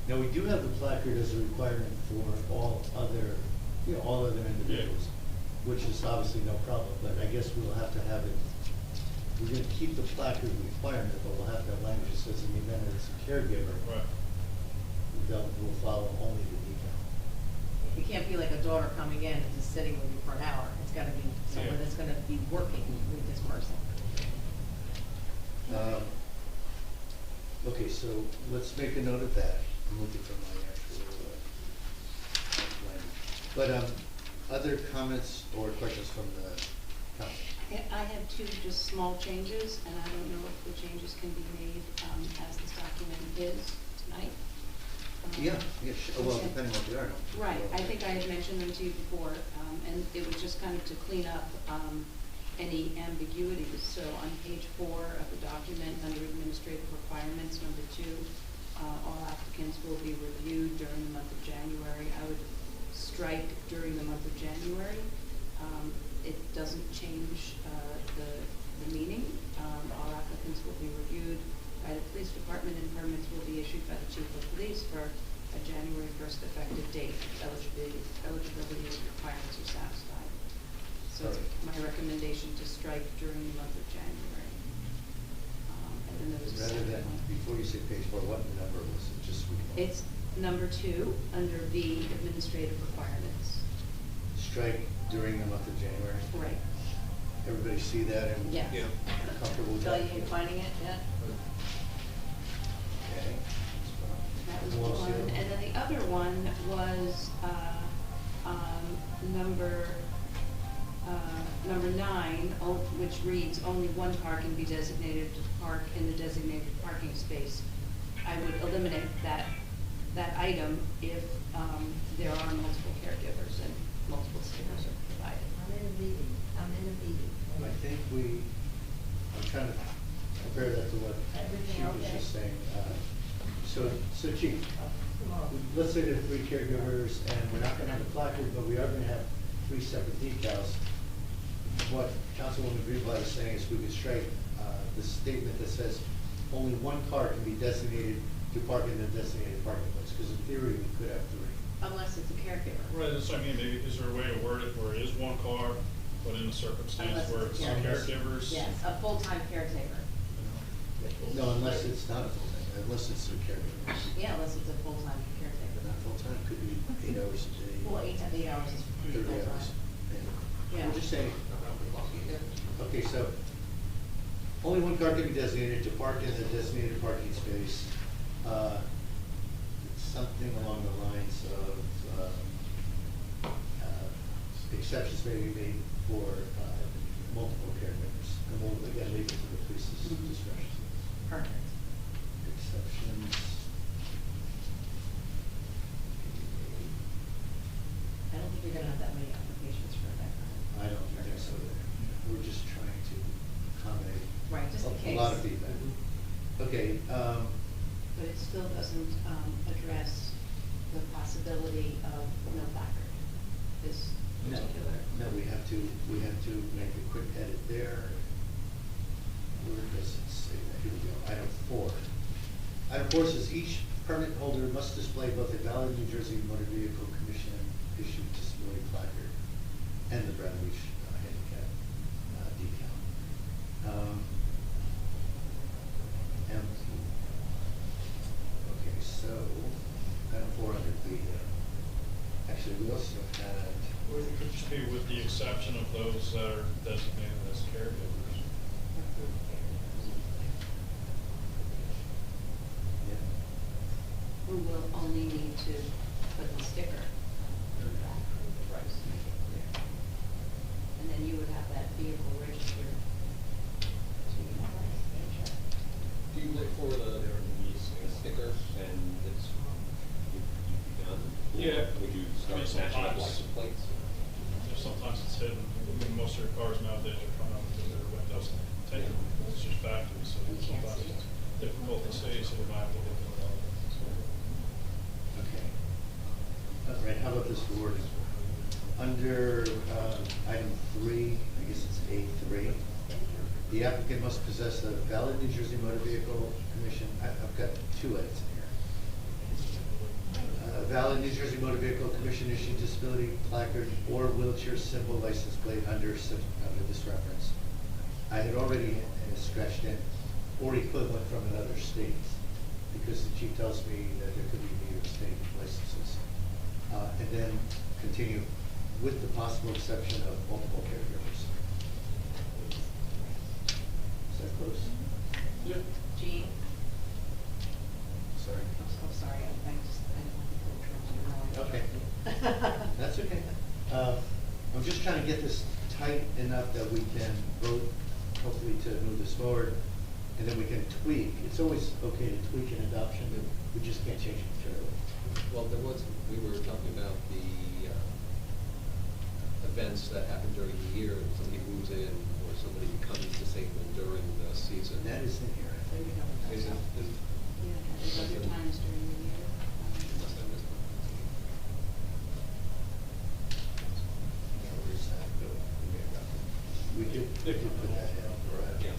Now, we do have the placard as a requirement for all other individuals, which is obviously no problem, but I guess we'll have to have it, we're gonna keep the placard requirement, but we'll have to have language that says in the event that it's a caregiver, Right. we'll follow only the decal. It can't be like a daughter coming in and just sitting with you for an hour. It's gotta be someone Yeah. that's gonna be working with this person. Okay, so let's make a note of that. I'm looking for my actual language. But other comments or questions from the council? I have two just small changes, and I don't know if the changes can be made as this document is tonight. Yeah, well, depending on what they are. Right, I think I had mentioned them to you before, and it was just kind of to clean up any ambiguities. So on page 4 of the document, under administrative requirements, number 2, all applicants will be reviewed during the month of January. I would strike during the month of January. It doesn't change the meaning. All applicants will be reviewed by the police department, and permits will be issued by the chief of police for a January 1st effective date. Eligibility requirements are satisfied. So my recommendation to strike during the month of January. And then there was a Rather than, second one. before you say page 4, what number was it, just so we can? It's number 2, under V, administrative requirements. Strike during the month of January. Right. Everybody see that and Yes. Yeah. comfortable with Bill, that? you finding it yet? Okay. That was Who else one, here? and then the other one was, number 9, which reads, only one car can be designated to park in the designated parking space. I would eliminate that item if, there are multiple caregivers and multiple stickers are provided. I'm in a meeting. I think I'm trying to compare that to what Everything Chief was okay? just saying. So Chief, let's say there are 3 caregivers and we're not gonna have a placard, but we are gonna have 3 separate decals. What Councilwoman Greenblatt is saying is we could strike the statement that says only one car can be designated to park in the designated parking place, because in theory, we could have 3. Unless it's a caregiver. Right, that's what I mean, maybe, is there a way to word it where it is one car, but in a circumstance Unless where it's it's a caregiver. caregivers? Yes, a full-time caretaker. No, unless it's not a full-time, unless it's a caregiver. Yeah, unless it's a full-time But caretaker. not full-time, could be 8 hours a day. Well, 8 hours is pretty 30 full-time. hours. Yeah. I'm just saying. Okay, so only one car can be designated to park in the designated parking space. Something along the lines of exceptions may be made for multiple caregivers. And we'll again leave it to the police's discretion. Perfect. Exceptions. I don't think you're gonna have that many applications for that. I don't think so. We're just trying to accommodate Right, just in a lot of case. feedback. Okay, But it still doesn't address the possibility of no placard, this no, particular. no, we have to make a quick edit there. Where does it say that? Here we go, item 4. Item 4 says each permit holder must display both a valid New Jersey Motor Vehicle Commission issued disability placard and the Brown Beach handicap decal. Okay, so item 4 under B. Actually, we also had. Or it could just be with the exception of those that are designated as caregivers. Yeah. Who will only need to put the sticker. And then you would have that vehicle registered. Do you look for the sticker and it's, you've done? Yeah. Would you I mean, start matching up sometimes- license plates? Sometimes it's hidden. I mean, most of your cars nowadays are coming out with their windows taken. It's just factory, so You can't sometimes see it. it's difficult to see, so we might have to look at it. Okay. All right, how about this wording? Under item 3, I guess it's A3, the applicant must possess a valid New Jersey Motor Vehicle Commission, I've got 2 edits in here. A valid New Jersey Motor Vehicle Commission issued disability placard or wheelchair symbol license plate under this reference. I had already scratched in, or equivalent from another state, because the chief tells me that there could be New York State licenses. And then continue with the possible exception of multiple caregivers. Is that close? Yeah. Jean? Sorry. I'm so sorry, I didn't want to go. Okay. That's okay. I'm just trying to get this tight enough that we can vote, hopefully to move this forward, and then we can tweak. It's always okay to tweak an adoption, but we just can't change it materially. Well, we were talking about the events that happen during the year, somebody moves in, or somebody becomes disabled during the season. And that is in here, I think. Is it? Yeah, there's other times during the year. Must have missed one. We could put that in. Yeah.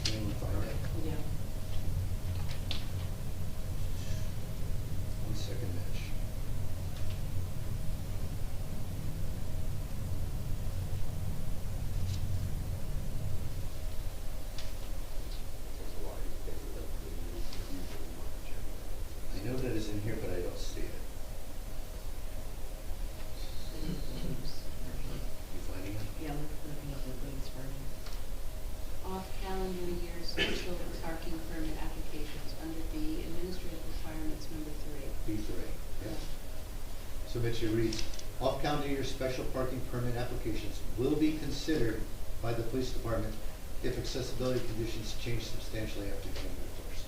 Anyone find it? Yeah. One second, Mitch. I know that is in here, but I don't see it. You finding it? Yeah, looking up the Williams version. Off-calendar year special parking permit applications under the administrative requirements number 3. B3, yeah. So Mitch, it reads, off-calendar year special parking permit applications will be considered by the police department if accessibility conditions change substantially after January 1st.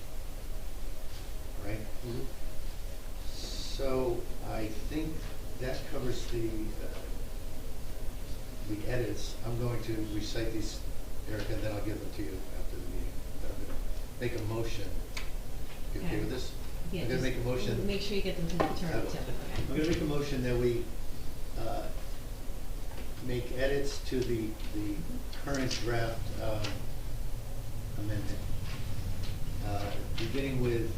Right? Mhm. So I think that covers the edits. I'm going to recite these, Erica, and then I'll give them to you after the meeting. But I'm gonna make a motion. You okay with this? Yeah, I'm gonna just make a motion. Make sure you get them to the I attorney will. too. I'm gonna make a motion that we make edits to the current draft amendment. Beginning with,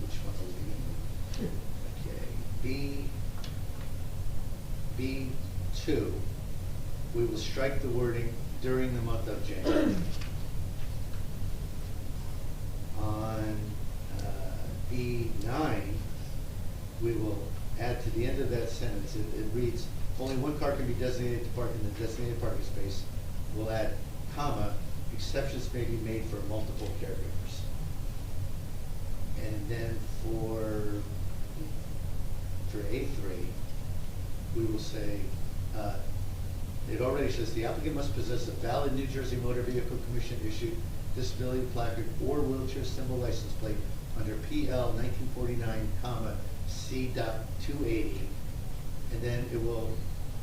which one are we beginning with? Okay, B2, we will strike the wording during the month of January. On B9, we will add to the end of that sentence, it reads, only one car can be designated to park in the designated parking space. We'll add, comma, exceptions may be made for multiple caregivers. And then for A3, we will say, it already says the applicant must possess a valid New Jersey Motor Vehicle Commission issued disability placard or wheelchair symbol license plate under PL 1949, comma, C.280. And then it will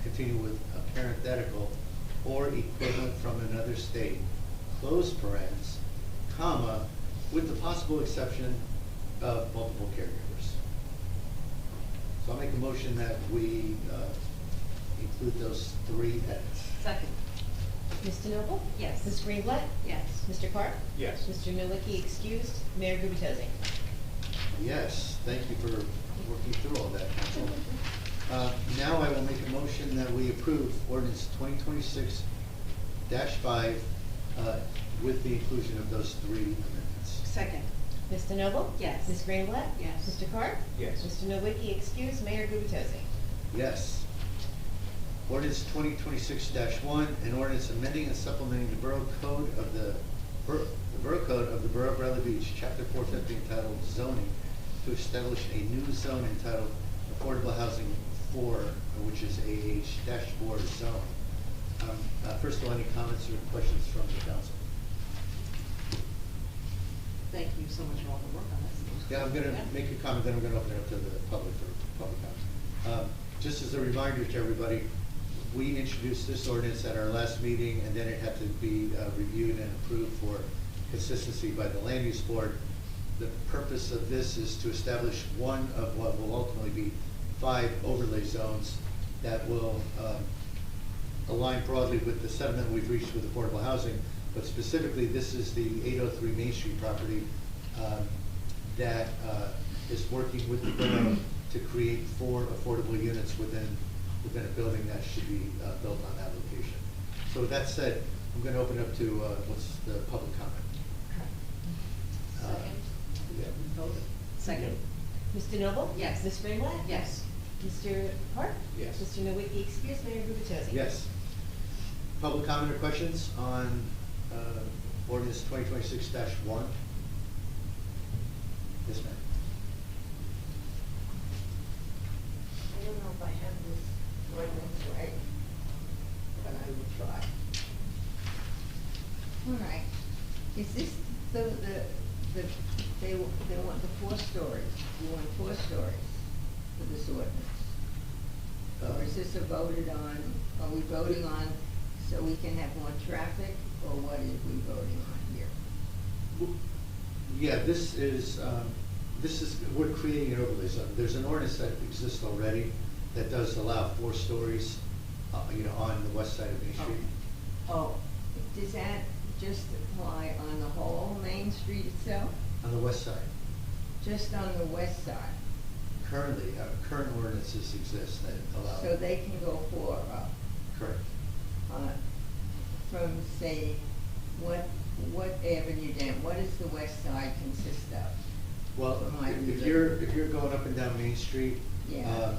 continue with a parenthetical or equivalent from another state, close parens, comma, with the possible exception of multiple caregivers. So I'll make a motion that we include those 3 edits. Second. Mr. Noble? Yes. Ms. Greenblatt? Yes. Mr. Carp? Yes. Mr. Nowicki excused. Mayor Gubatosi? Yes, thank you for working through all that, council. Now I will make a motion that we approve ordinance 2026-5 with the inclusion of those 3 amendments. Second. Mr. Noble? Yes. Ms. Greenblatt? Yes. Mr. Carp? Yes. Mr. Nowicki excused. Mayor Gubatosi? Yes. Ordinance 2026-1, an ordinance amending and supplementing the Borough Code of the Borough of Bradley Beach, Chapter 450, entitled Zoning, to establish a new zone entitled Affordable Housing 4, which is AH-4 zone. First of all, any comments or questions from the council? Thank you so much for all the work on this. Yeah, I'm gonna make a comment, then I'm gonna open it up to the public for public comment. Just as a reminder to everybody, we introduced this ordinance at our last meeting, and then it had to be reviewed and approved for consistency by the land use board. The purpose of this is to establish one of what will ultimately be 5 overlay zones that will align broadly with the settlement we've reached with affordable housing. But specifically, this is the 803 Main Street property that is working with the borough to create 4 affordable units within a building that should be built on that location. So with that said, I'm going to open up to what's the public comment. Second. Voted. Second. Mr. Noble? Yes. Ms. Greenblatt? Yes. Mr. Carp? Yes. Mr. Nowicki excused. Mayor Gubatosi? Yes. Public comment or questions on ordinance 2026-1? Yes, ma'am. I don't know if I have this ordinance right. Is this they want the 4 stories, you want 4 stories for this ordinance? Or is this are we voting on so we can have more traffic, or what are we voting on here? Yeah, this is, we're creating an overlay zone. There's an ordinance that exists already that does allow 4 stories, on the west side of Main Street. Oh, does that just apply on the whole Main Street itself? On the west side. Just on the west side? Currently, current ordinances exist that allow. So they can go 4 up? Correct. From, say, what avenue down, what does the west side consist of? Well, From my if view. you're going up and down Main Street, Yeah.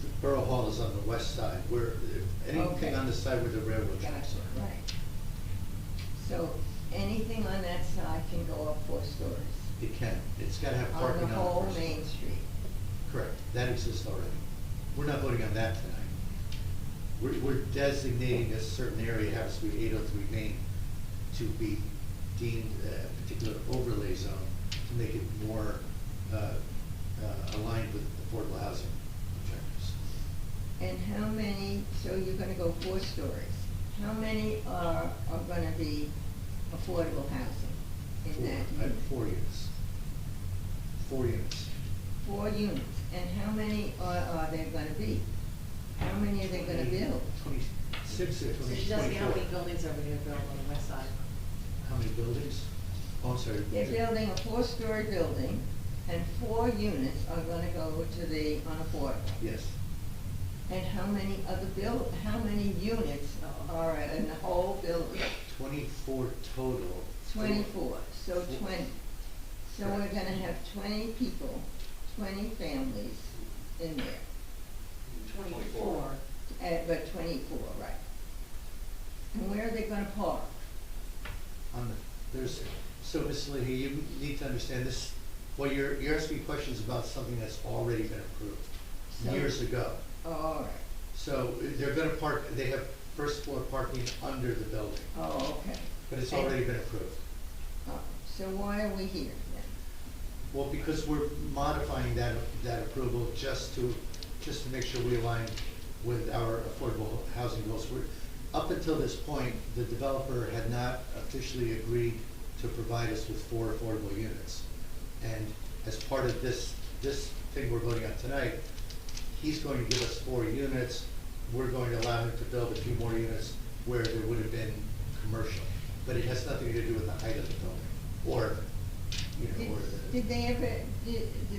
the Borough Hall is on the west side, where anything Okay. on the side where the railroad tracks Gotcha, are. right. So anything on that side can go up 4 stories? It can, it's gotta have On parking the on the whole first Main floor. Street? Correct, that exists already. We're not voting on that tonight. We're designating a certain area, happens to be 803 Main, to be deemed a particular overlay zone to make it more aligned with affordable housing objectives. And how many, so you're gonna go 4 stories, how many are gonna be affordable housing in that I have unit? 4 units. 4 units. 4 units, and how many are there gonna be? How many are they gonna build? 26 or So she doesn't know how 24. many buildings are we gonna build on the west side? How many buildings? Oh, I'm sorry. They're building a 4-story building, and 4 units are gonna go to the unaffordable. Yes. And how many how many units are in the whole building? 24 total. 24, so 20. So we're gonna have 20 people, 20 families in there, 24. but 24, right. And where are they gonna park? So Ms. Leahy, you need to understand this, well, you're asking questions about something that's already been approved So- years ago. Oh, all right. So they're gonna park, they have first floor parking under the building, Oh, okay. but it's already been approved. Oh, so why are we here then? Well, because we're modifying that approval just to make sure we align with our affordable housing goals. Up until this point, the developer had not officially agreed to provide us with 4 affordable units. And as part of this thing we're voting on tonight, he's going to give us 4 units. We're going to allow him to build a few more units where there would have been commercial. But it has nothing to do with the height of the building, or, or the. Did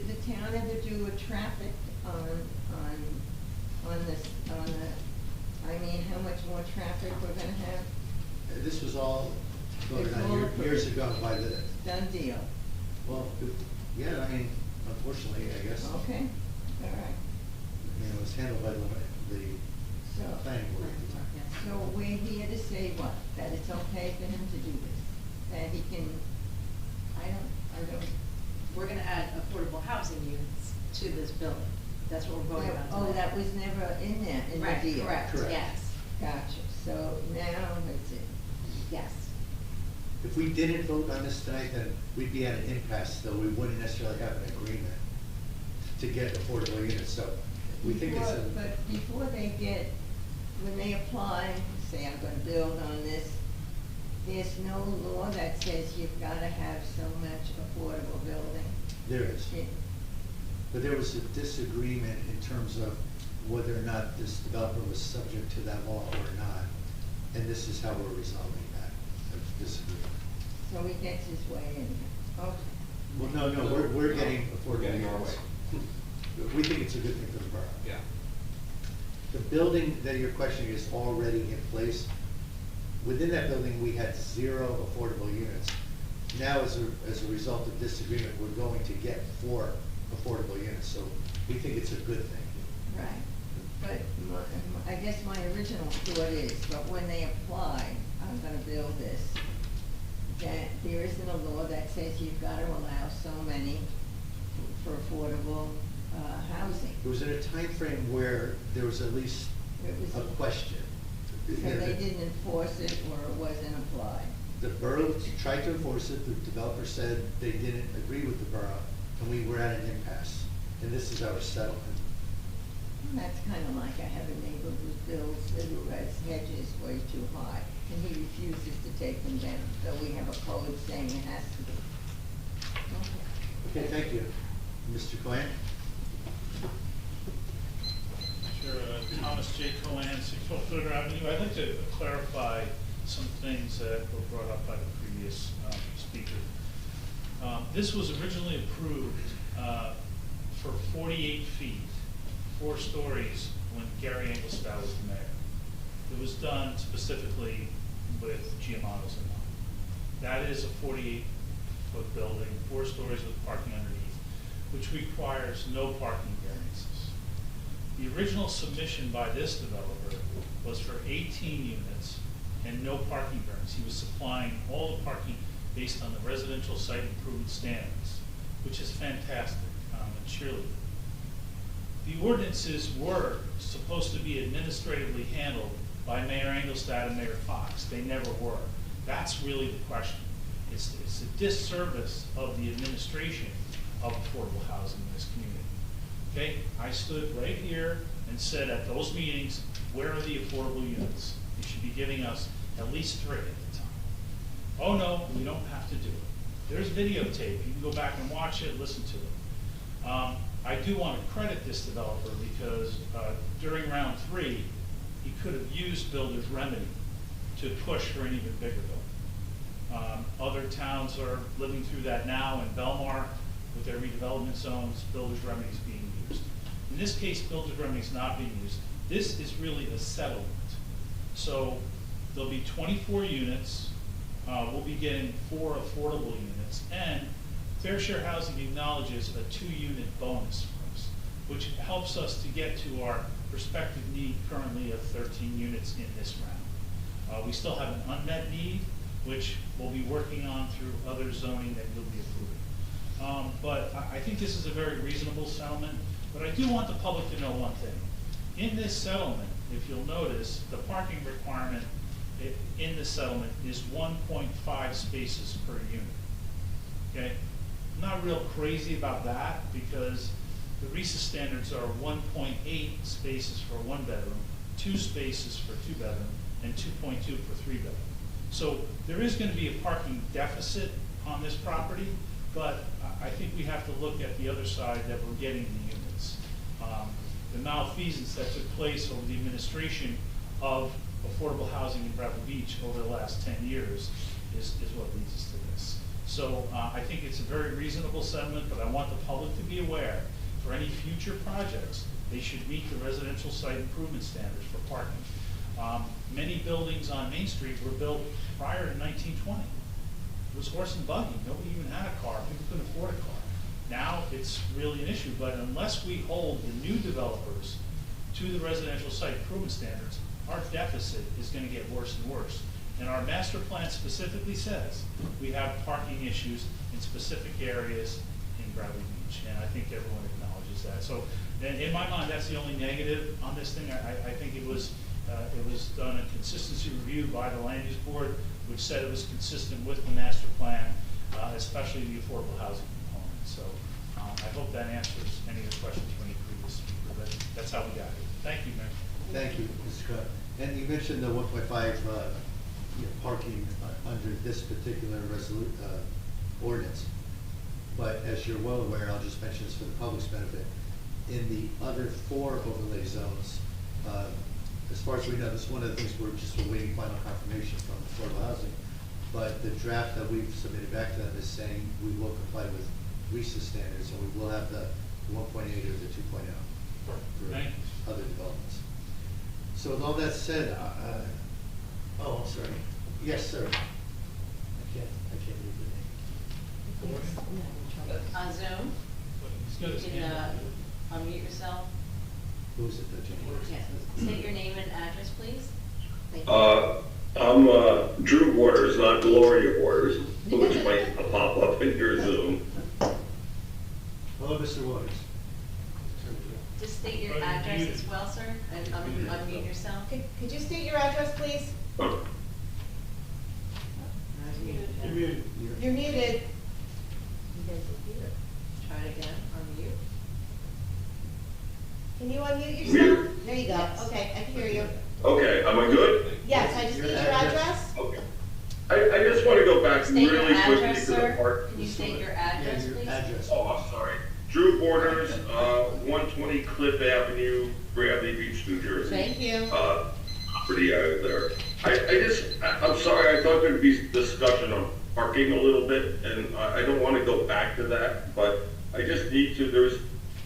the town ever do a traffic I mean, how much more traffic we're gonna have? This was all voted It's on all years approved. ago by the, Done deal. well, yeah, I mean, unfortunately, I guess. Okay, all right. It was handled by the So, planning board. so we're here to say what? That it's okay for him to do this? That he can, I don't. We're gonna add affordable housing units to this building. That's what we're voting on tonight. Oh, that was never in there, in the Right, deal? correct, Correct. yes, Gotcha, so now it's in. yes. If we didn't vote on this tonight, then we'd be at an impasse, though we wouldn't necessarily have an agreement to get affordable units, so we think it's a. But before when they apply, say, I'm gonna build on this, there's no law that says you've gotta have so much affordable building. There is. It- But there was a disagreement in terms of whether or not this developer was subject to that law or not. And this is how we're resolving that disagreement. So he gets his way in here. Okay. Well, no, we're getting We're affordable getting our units. way. We think it's a good thing for the borough. Yeah. The building that you're questioning is already in place. Within that building, we had 0 affordable units. Now, as a result of this agreement, we're going to get 4 affordable units, so we think it's a good thing. Right, but I guess my original thought is, but when they apply, I'm gonna build this, that there isn't a law that says you've gotta allow so many for affordable, housing. It was in a time frame where there was at least It was a question. So they didn't enforce it, or it wasn't applied. The borough tried to enforce it, the developer said they didn't agree with the borough, and we were at an impasse. And this is our settlement. That's kind of like I have a neighbor who has hedges way too high, and he refuses to take them down. So we have a code saying it has to be. Okay, thank you. Mr. Cohen? Sure, Thomas J. Cohen, 612 Footer Avenue. I'd like to clarify some things that were brought up by the previous speaker. This was originally approved for 48 feet, 4 stories, when Gary Engelstad was the mayor. It was done specifically with Giamotto's in mind. That is a 48-foot building, 4 stories with parking underneath, which requires no parking variances. The original submission by this developer was for 18 units and no parking variance. He was supplying all the parking based on the residential site improvement standards, which is fantastic, and cheerleading. The ordinances were supposed to be administratively handled by Mayor Engelstad and Mayor Fox. They never were. That's really the question. It's a disservice of the administration of affordable housing in this community. Okay, I stood right here and said at those meetings, where are the affordable units? You should be giving us at least 3 at the time. Oh no, we don't have to do it. There's videotape. You can go back and watch it, listen to it. I do want to credit this developer because during round 3, he could have used builder's remedy to push for an even bigger building. Other towns are living through that now. In Belmar, with their redevelopment zones, builder's remedy is being used. In this case, builder's remedy is not being used. This is really a settlement. So there'll be 24 units. We'll be getting 4 affordable units, and Fair Share Housing acknowledges a 2-unit bonus for us, which helps us to get to our prospective need currently of 13 units in this round. We still have an unmet need, which we'll be working on through other zoning that you'll be approving. But I think this is a very reasonable settlement, but I do want the public to know one thing. In this settlement, if you'll notice, the parking requirement in this settlement is 1.5 spaces per unit. Okay? I'm not real crazy about that because the RESA standards are 1.8 spaces for 1 bedroom, 2 spaces for 2 bedroom, and 2.2 for 3 bedroom. So there is going to be a parking deficit on this property, but I think we have to look at the other side that we're getting the units. The malfeasance that took place over the administration of affordable housing in Bradley Beach over the last 10 years is what leads us to this. So I think it's a very reasonable settlement, but I want the public to be aware for any future projects, they should meet the residential site improvement standards for parking. Many buildings on Main Street were built prior to 1920. It was horse and buggy. Nobody even had a car. People couldn't afford a car. Now it's really an issue, but unless we hold the new developers to the residential site improvement standards, our deficit is going to get worse and worse. And our master plan specifically says we have parking issues in specific areas in Bradley Beach, and I think everyone acknowledges that. So in my mind, that's the only negative on this thing. I think it was done a consistency review by the land use board, which said it was consistent with the master plan, especially the affordable housing component. So I hope that answers any of the questions from any previous speaker, but that's how we got it. Thank you, Mayor. Thank you, Mr. Cohen. And you mentioned the 1.5 parking under this particular ordinance. But as you're well aware, I'll just mention this for the public's benefit, in the other 4 overlay zones, as far as we know, this is one of the things we're waiting final confirmation from affordable housing. But the draft that we've submitted back to them is saying we will comply with RESA standards, and we will have the 1.8 or the 2.0 for other developments. So with all that said, oh, I'm sorry. Yes, sir. I can't read the name. On Zoom, you can unmute yourself. Who is it, Jimmy? Yes, state your name and address, please. Thank you. I'm Drew Waters, not Gloria Waters, which might pop up in your Zoom. Hello, Mr. Waters. Just state your address as well, sir, and unmute yourself. Could you state your address, please? muted. You're muted. Try it again, unmute. Can you unmute yourself? Muted. There you go. Yes. Okay, I can hear you. Okay, am I good? Yes, I just need your address. Okay. I just want to go back State your really quickly address, to the sir. part. Can you state your Yeah, address, your please? address. Oh, I'm sorry. Drew Borders, 120 Cliff Avenue, Bradley Beach, New Jersey. Thank you. Property out there. I'm sorry, I thought there'd be discussion on parking a little bit, and I don't want to go back to that, but I just need to,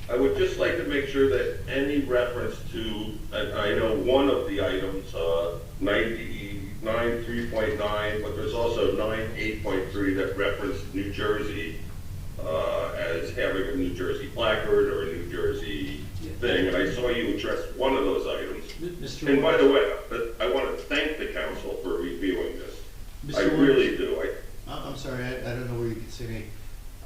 I would just like to make sure that any reference to, and I know one of the items, 99 3.9, but there's also 98.3 that reference New Jersey as having a New Jersey placard or a New Jersey thing, and I saw you address one of those items. Mr. And by Ward. the way, I want to thank the council for reviewing this. I Mr. Ward. really do. I'm sorry, I don't know where you can see me.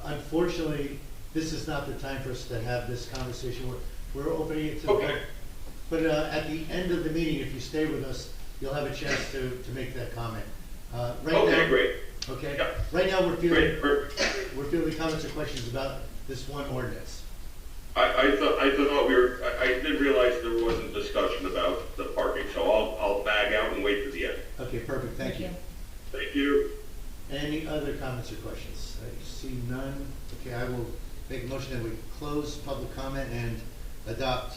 Unfortunately, this is not the time for us to have this conversation. We're opening it to the Okay. public. But at the end of the meeting, if you stay with us, you'll have a chance to make that comment. Right now. Okay, great. Okay? Yeah. Right now, we're Great, perfect. fielding comments or questions about this one ordinance. I thought I didn't realize there wasn't discussion about the parking, so I'll bag out and wait to the end. Okay, perfect, thank you. Thank you. Any other comments or questions? I see none. Okay, I will make a motion that we close public comment and adopt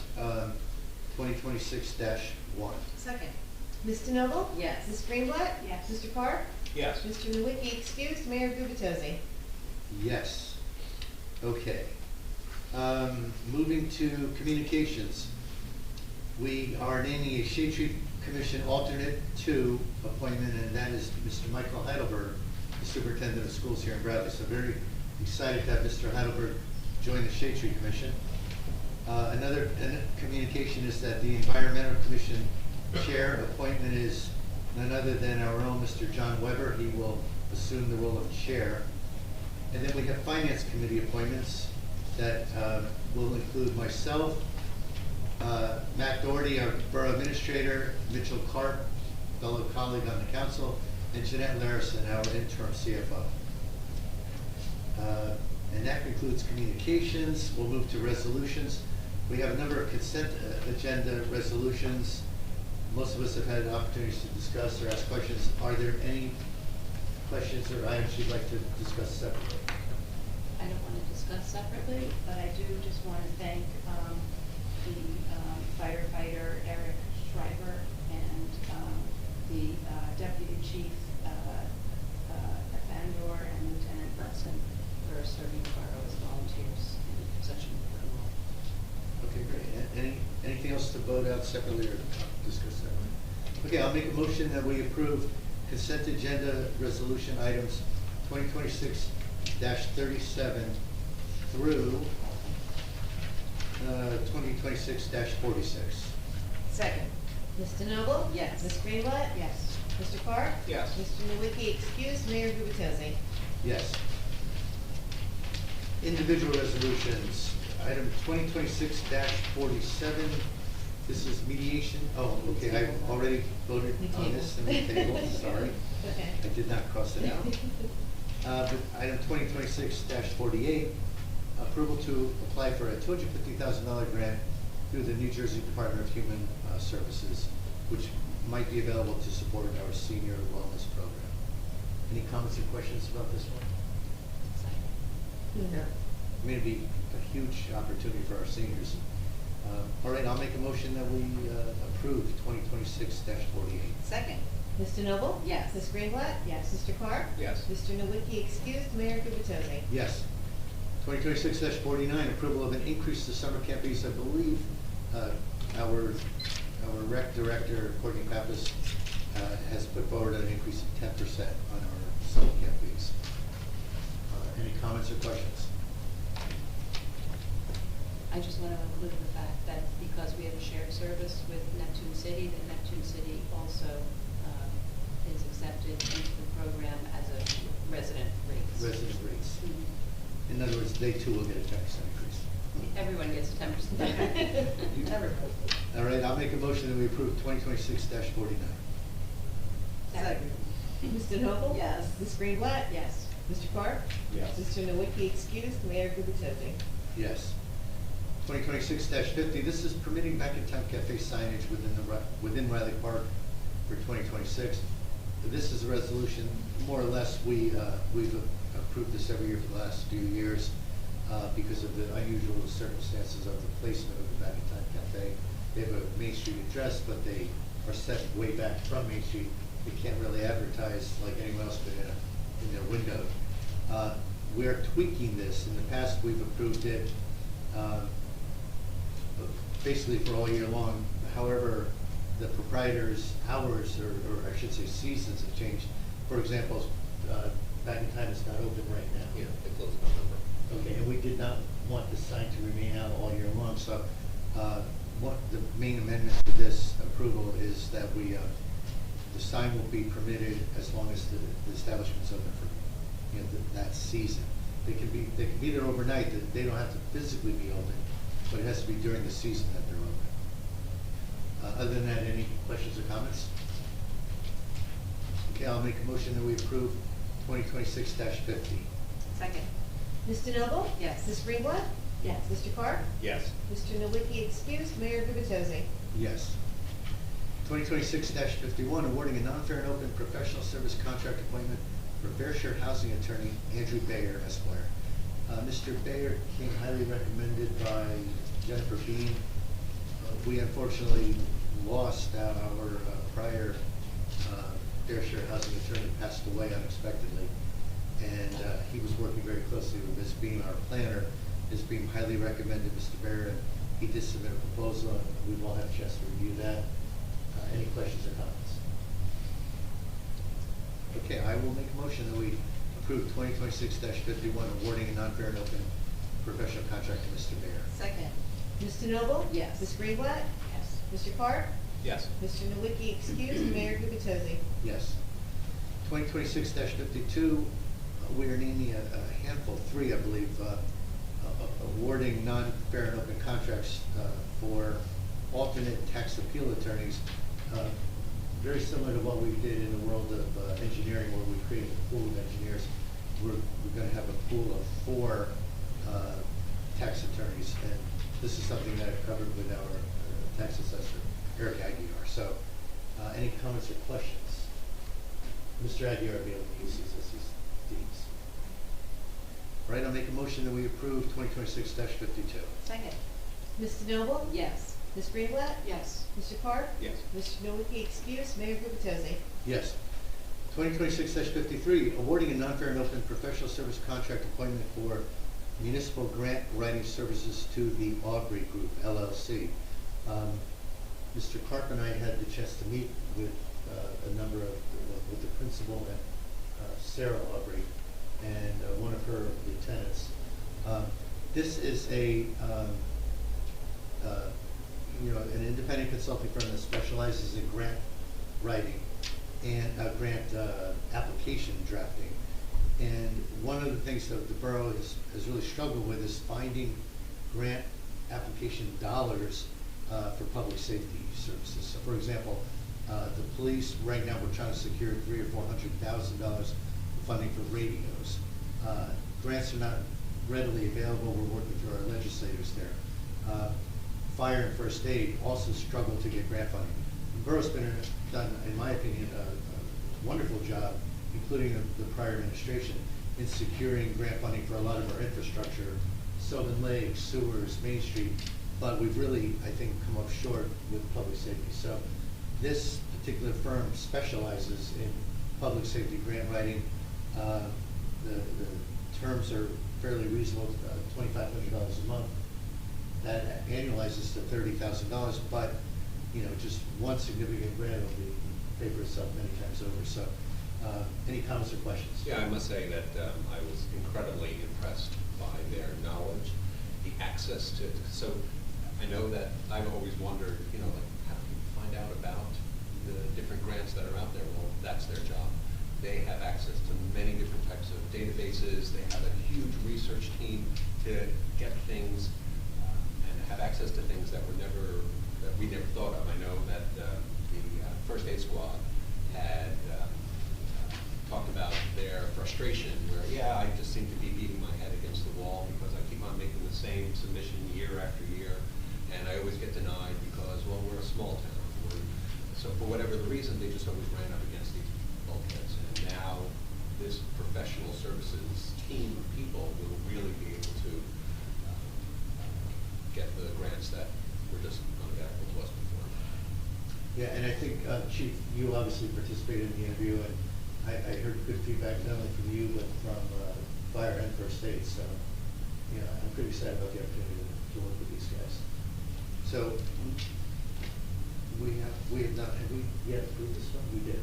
2026-1. Second. Ms. DeNoble? Yes. Ms. Greenblatt? Yes. Mr. Carr? Yes. Mr. Nowicki excused, Mayor Gubatosi. Yes. Okay. Moving to communications. We are naming a Shade Tree Commission alternate 2 appointment, and that is Mr. Michael Heidelberg, the superintendent of schools here in Bradley. So very excited to have Mr. Heidelberg join the Shade Tree Commission. Another communication is that the Environmental Commission Chair appointment is none other than our own Mr. John Weber. He will assume the role of chair. And then we have Finance Committee appointments that will include myself, Matt Doherty, our Borough Administrator, Mitchell Karp, fellow colleague on the council, and Jeanette Larison, our interim CFO. And that concludes communications. We'll move to resolutions. We have a number of consent agenda resolutions. Most of us have had opportunities to discuss or ask questions. Are there any questions or items you'd like to discuss separately? I don't want to discuss separately, but I do just want to thank the firefighter Eric Schreiber and the Deputy Chief Bandor and Lieutenant Hudson for serving the borough as volunteers in such an important role. Okay, great. Anything else to vote out separately or discuss separately? Okay, I'll make a motion that we approve consent agenda resolution items 2026-37 through 2026-46. Second. Ms. DeNoble? Yes. Ms. Greenblatt? Yes. Mr. Carr? Yes. Mr. Nowicki excused, Mayor Gubatosi. Yes. Individual resolutions, item 2026-47. This is mediation. Oh, okay, I already voted on this in the table, sorry. Okay. I did not cross it out. But item 2026-48, approval to apply for a $250,000 grant through the New Jersey Department of Human Services, which might be available to support our senior wellness program. Any comments or questions about this one? No. I mean, it'd be a huge opportunity for our seniors. All right, I'll make a motion that we approve 2026-48. Second. Ms. DeNoble? Yes. Ms. Greenblatt? Yes. Mr. Carr? Yes. Mr. Nowicki excused, Mayor Gubatosi. Yes. 2026-49, approval of an increase to summer camp fees. I believe our rec director, Courtney Pappas, has put forward an increase of 10% on our summer camp fees. Any comments or questions? I just want to include the fact that because we have a shared service with Neptune City, that Neptune City also is accepted into the program as a resident rates. Resident rates. Mhm. In other words, they too will get a 10% increase. Everyone gets 10%. All right, I'll make a motion that we approve 2026-49. Second. Mr. Noble? Yes. Ms. Greenblatt? Yes. Mr. Carr? Yes. Mr. Nowicki excused, Mayor Gubatosi. Yes. 2026-50, this is permitting Back in Time Cafe signage within Riley Park for 2026. This is a resolution, more or less, we've approved this every year for the last few years because of the unusual circumstances of the placement of the Back in Time Cafe. They have a Main Street address, but they are set way back from Main Street. They can't really advertise like anyone else but in their window. We're tweaking this. In the past, we've approved it basically for all year long. However, the proprietors' hours, or I should say seasons, have changed. For example, Back in Time is not open right now. Yeah, they close in November. Okay, and we did not want the sign to remain out all year long, so what the main amendment to this approval is that the sign will be permitted as long as the establishment's open for, that season. They can be there overnight. They don't have to physically be open, but it has to be during the season that they're open. Other than that, any questions or comments? Okay, I'll make a motion that we approve 2026-50. Second. Mr. Noble? Yes. Ms. Greenblatt? Yes. Mr. Carr? Yes. Mr. Nowicki excused, Mayor Gubatosi. Yes. 2026-51, awarding a non-fair and open professional service contract appointment for Fair Share Housing Attorney Andrew Bayer, Esquire. Mr. Bayer came highly recommended by Jennifer Bean. We unfortunately lost our prior Fair Share Housing Attorney, passed away unexpectedly. And he was working very closely with Ms. Beam, our planner. Ms. Beam highly recommended Mr. Bayer, and he did submit a proposal, and we've all had a chance to review that. Any questions or comments? Okay, I will make a motion that we approve 2026-51, awarding a non-fair and open professional contract to Mr. Bayer. Second. Mr. Noble? Yes. Ms. Greenblatt? Yes. Mr. Carr? Yes. Mr. Nowicki excused, Mayor Gubatosi. Yes. 2026-52, we are naming a handful, 3, I believe, awarding non-fair and open contracts for alternate tax appeal attorneys. Very similar to what we did in the world of engineering, where we created a pool of engineers. We're going to have a pool of 4 tax attorneys, and this is something that I've covered with our tax assessor, Eric Aguiar. So, any comments or questions? Mr. Aguiar will be able to use these as these deeds. All right, I'll make a motion that we approve 2026-52. Second. Mr. Noble? Yes. Ms. Greenblatt? Yes. Mr. Carr? Yes. Mr. Nowicki excused, Mayor Gubatosi. Yes. 2026-53, awarding a non-fair and open professional service contract appointment for municipal grant writing services to the Aubrey Group, LLC. Mr. Karp and I had the chance to meet with a number of, with the principal and Sarah Aubrey and one of her lieutenants. This is an independent consulting firm that specializes in grant writing and grant application drafting. And one of the things that the borough has really struggled with is finding grant application dollars for public safety services. So, for example, the police right now, we're trying to secure $300,000 or $400,000 of funding for radios. Grants are not readily available. We're working through our legislators there. Fire and first aid also struggle to get grant funding. The borough's done, in my opinion, a wonderful job, including the prior administration, in securing grant funding for a lot of our infrastructure, Sylvan Lake, sewers, Main Street, but we've really, I think, come up short with public safety. So this particular firm specializes in public safety grant writing. The terms are fairly reasonable, $2,500 a month. That annualizes to $30,000, but just one significant grant will pay for itself many times over. So, any comments or questions? Yeah, I must say that I was incredibly impressed by their knowledge, the access to. So, I know that I've always wondered, how do you find out about the different grants that are out there? Well, that's their job. They have access to many different types of databases. They have a huge research team to get things. Have access to things that we never thought of. I know that the first aid squad had frustration where, yeah, I just seem to be beating my head against the wall because I keep on making the same submission year after year, and I always get denied because, well, we're a small town. So for whatever the reason, they just always ran up against these bulkheads. And now this professional services team of people will really be able to get the grants that were just unavailable to us before. Yeah, and I think, Chief, you obviously participated in the interview, and I heard good feedback not only from you, but from Fire and First Aid, so, you know, I'm pretty excited about the opportunity to work with these guys. So, we have not, have we yet approved this one? We did.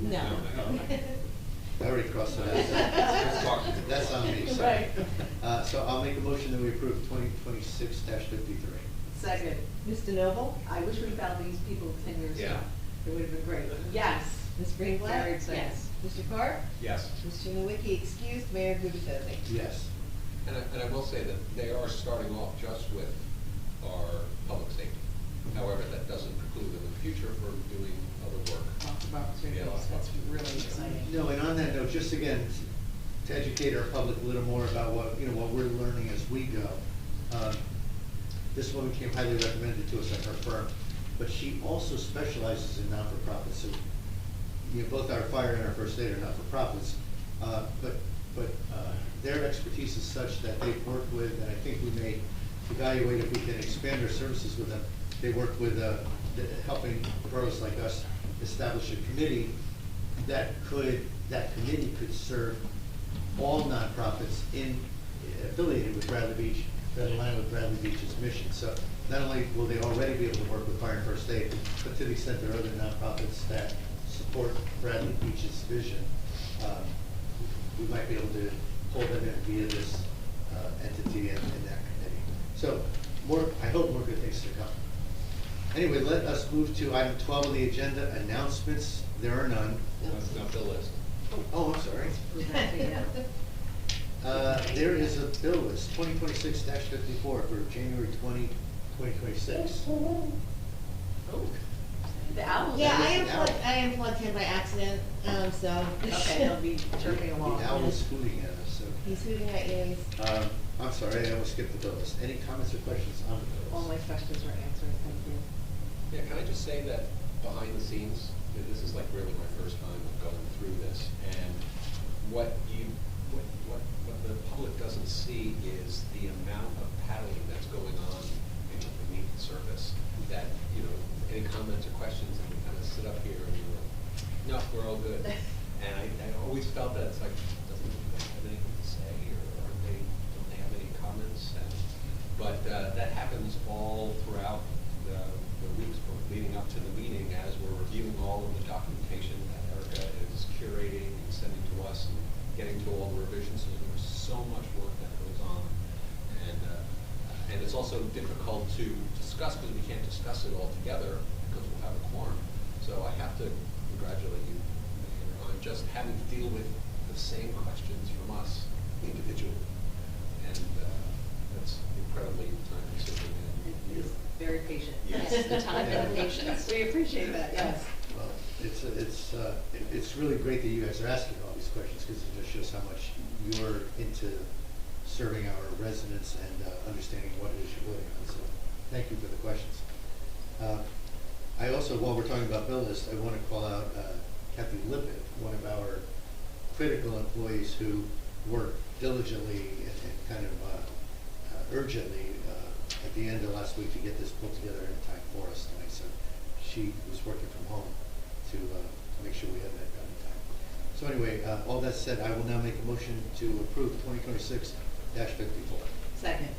No. I already crossed it out. That's on me, sorry. Right. So I'll make a motion that we approve 2026-53. Second. Mr. Noble? I wish we found these people 10 years ago. Yeah. It would have been great. Yes. Ms. Greenblatt? Very excited. Yes. Mr. Carr? Yes. Mr. Nowicki excused, Mayor Gubitosi? Yes. And I will say that they are starting off just with our public safety. However, that doesn't preclude them in the future from doing other work. Lots of opportunities. Yeah, lots of That's opportunities. really exciting. No, and on that note, just again, to educate our public a little more about what, you know, what we're learning as we go. This woman came highly recommended to us at her firm, but she also specializes in not-for-profits. So, you know, both our fire and our first aid are not-for-profits, but their expertise is such that they've worked with, and I think we may evaluate if we can expand our services with them. They work with helping boroughs like us establish a committee that committee could serve all nonprofits affiliated with Bradley Beach, that align with Bradley Beach's mission. So not only will they already be able to work with Fire and First Aid, but to the extent there are other nonprofits that support Bradley Beach's vision, we might be able to hold them in via this entity and that committee. So I hope more good things to come. Anyway, let us move to item 12 on the agenda, announcements. There are none. That's not the list. Oh, I'm sorry. There is a bill list, 2026-54 for January 20, 2026. Oh. The owl. Yeah, That is I am plugged in by accident, so. Okay, they'll be chirping along. The owl is hooting at us, so. He's hooting at you. I'm sorry, I almost skipped the bill list. Any comments or questions on the bill All list? my questions were answered, thank you. Yeah, can I just say that behind the scenes, this is like really my first time of going through this, and what the public doesn't see is the amount of paddling that's going on beneath the surface. That, you know, any comments or questions, and we kind of sit up here and we're like, no, we're all good. And I always felt that it's like, doesn't anybody have anything to say, or don't they have any comments? But that happens all throughout the weeks leading up to the meeting, as we're reviewing all of the documentation that Erica is curating and sending to us and getting to all the revisions. So there's so much work that goes on, and it's also difficult to discuss because we can't discuss it all together because we'll have a quorum. So I have to congratulate you on just having to deal with the same questions from us individually, and that's incredibly time-consuming. It is very patient. Yes. The time and the patience. We appreciate that, yes. Well, it's really great that you guys are asking all these questions, because it just shows how much you're into serving our residents and understanding what it is you're voting on. So thank you for the questions. I also, while we're talking about bill list, I want to call out Kathy Lippett, one of our critical employees who worked diligently and kind of urgently at the end of last week to get this pulled together in time for us tonight. So she was working from home to make sure we had that done in time. So anyway, all that said, I will now make a motion to approve 2026-54. Second.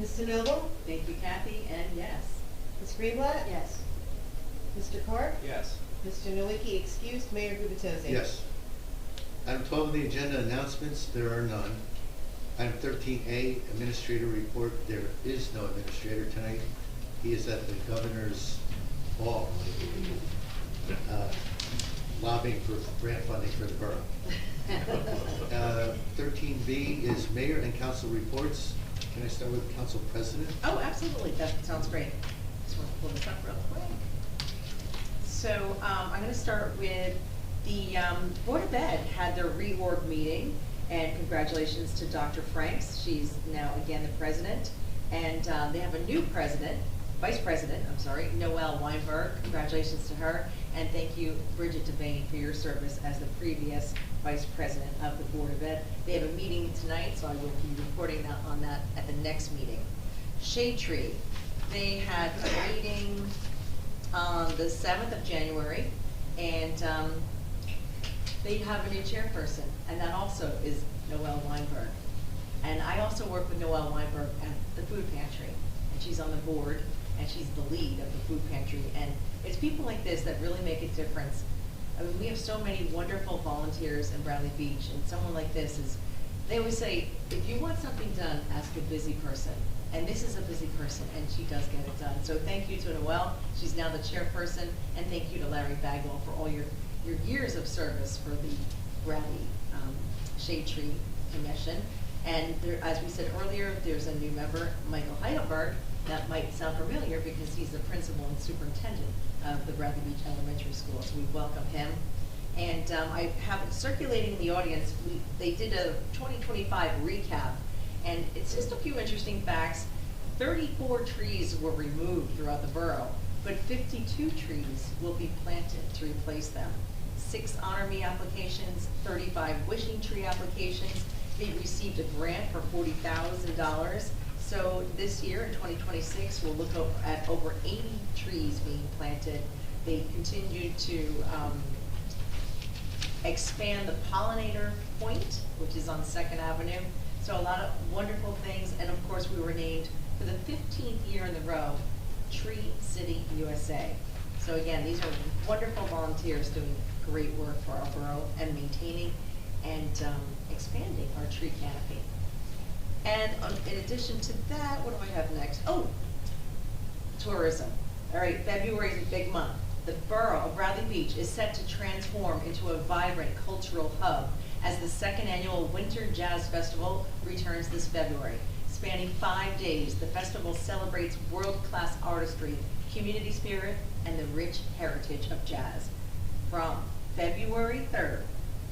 Mr. Noble? Thank you, Kathy, and yes. Ms. Greenblatt? Yes. Mr. Carr? Yes. Mr. Nowicki excused, Mayor Gubitosi? Yes. Item 12 on the agenda, announcements. There are none. Item 13A, administrator report. There is no administrator tonight. He is at the governor's ball, lobbying for grant funding for the borough. 13B is mayor and council reports. Can I start with council president? Oh, absolutely, that sounds great. Just want to pull this up real quick. So I'm going to start with The Board of Ed had their reorg meeting, and congratulations to Dr. Franks. She's now again the president. And they have a new vice president, Noelle Weinberg. Congratulations to her. And thank you, Bridget Devane, for your service as the previous vice president of the Board of Ed. They have a meeting tonight, so I will be reporting on that at the next meeting. Shade Tree, they had a meeting on the 7th of January, and they have a new chairperson, and that also is Noelle Weinberg. And I also work with Noelle Weinberg at the food pantry, and she's on the board, and she's the lead of the food pantry. And it's people like this that really make a difference. I mean, we have so many wonderful volunteers in Bradley Beach, and someone like this is, they always say, if you want something done, ask a busy person. And this is a busy person, and she does get it done. So thank you to Noelle, she's now the chairperson, and thank you to Larry Bagwell for all your years of service for the Bradley Shade Tree Commission. And there, as we said earlier, there's a new member, Michael Heidelberg. That might sound familiar because he's the principal and superintendent of the Bradley Beach Elementary School, so we welcome him. And I have it circulating in the audience. They did a 2025 recap, and it's just a few interesting facts. 34 trees were removed throughout the borough, but 52 trees will be planted to replace them. 6 Honor Me applications, 35 wishing tree applications. They received a grant for $40,000. So this year, in 2026, we'll look at over 80 trees being planted. They continue to expand the pollinator point, which is on 2nd Avenue. So a lot of wonderful things. And of course, we were named for the 15th year in a row, Tree City USA. So again, these are wonderful volunteers doing great work for our borough and maintaining and expanding our tree canopy. And in addition to that, what do I have next? Oh, tourism. All right, February is a big month. The borough of Bradley Beach is set to transform into a vibrant cultural hub as the 2nd annual Winter Jazz Festival returns this February. Spanning 5 days, the festival celebrates world-class artistry, community spirit, and the rich heritage of jazz. From February 3rd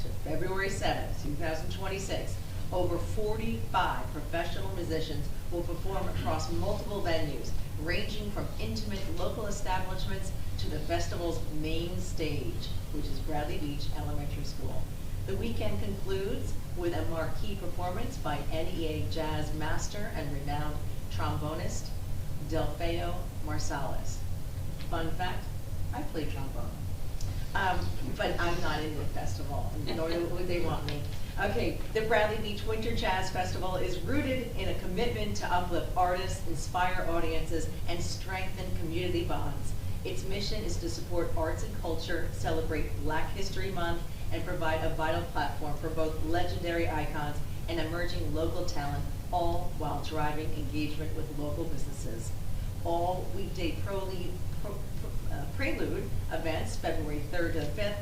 to February 7th, 2026, over 45 professional musicians will perform across multiple venues, ranging from intimate local establishments to the festival's main stage, which is Bradley Beach Elementary School. The weekend concludes with a marquee performance by NEA Jazz master and renowned trombonist, Delfeo Marsalis. Fun fact, I play trombone. But I'm not in the festival, nor would they want me. Okay, the Bradley Beach Winter Jazz Festival is rooted in a commitment to uplift artists, inspire audiences, and strengthen community bonds. Its mission is to support arts and culture, celebrate Black History Month, and provide a vital platform for both legendary icons and emerging local talent, all while driving engagement with local businesses. All weekday Prelude events, February 3rd to 5th,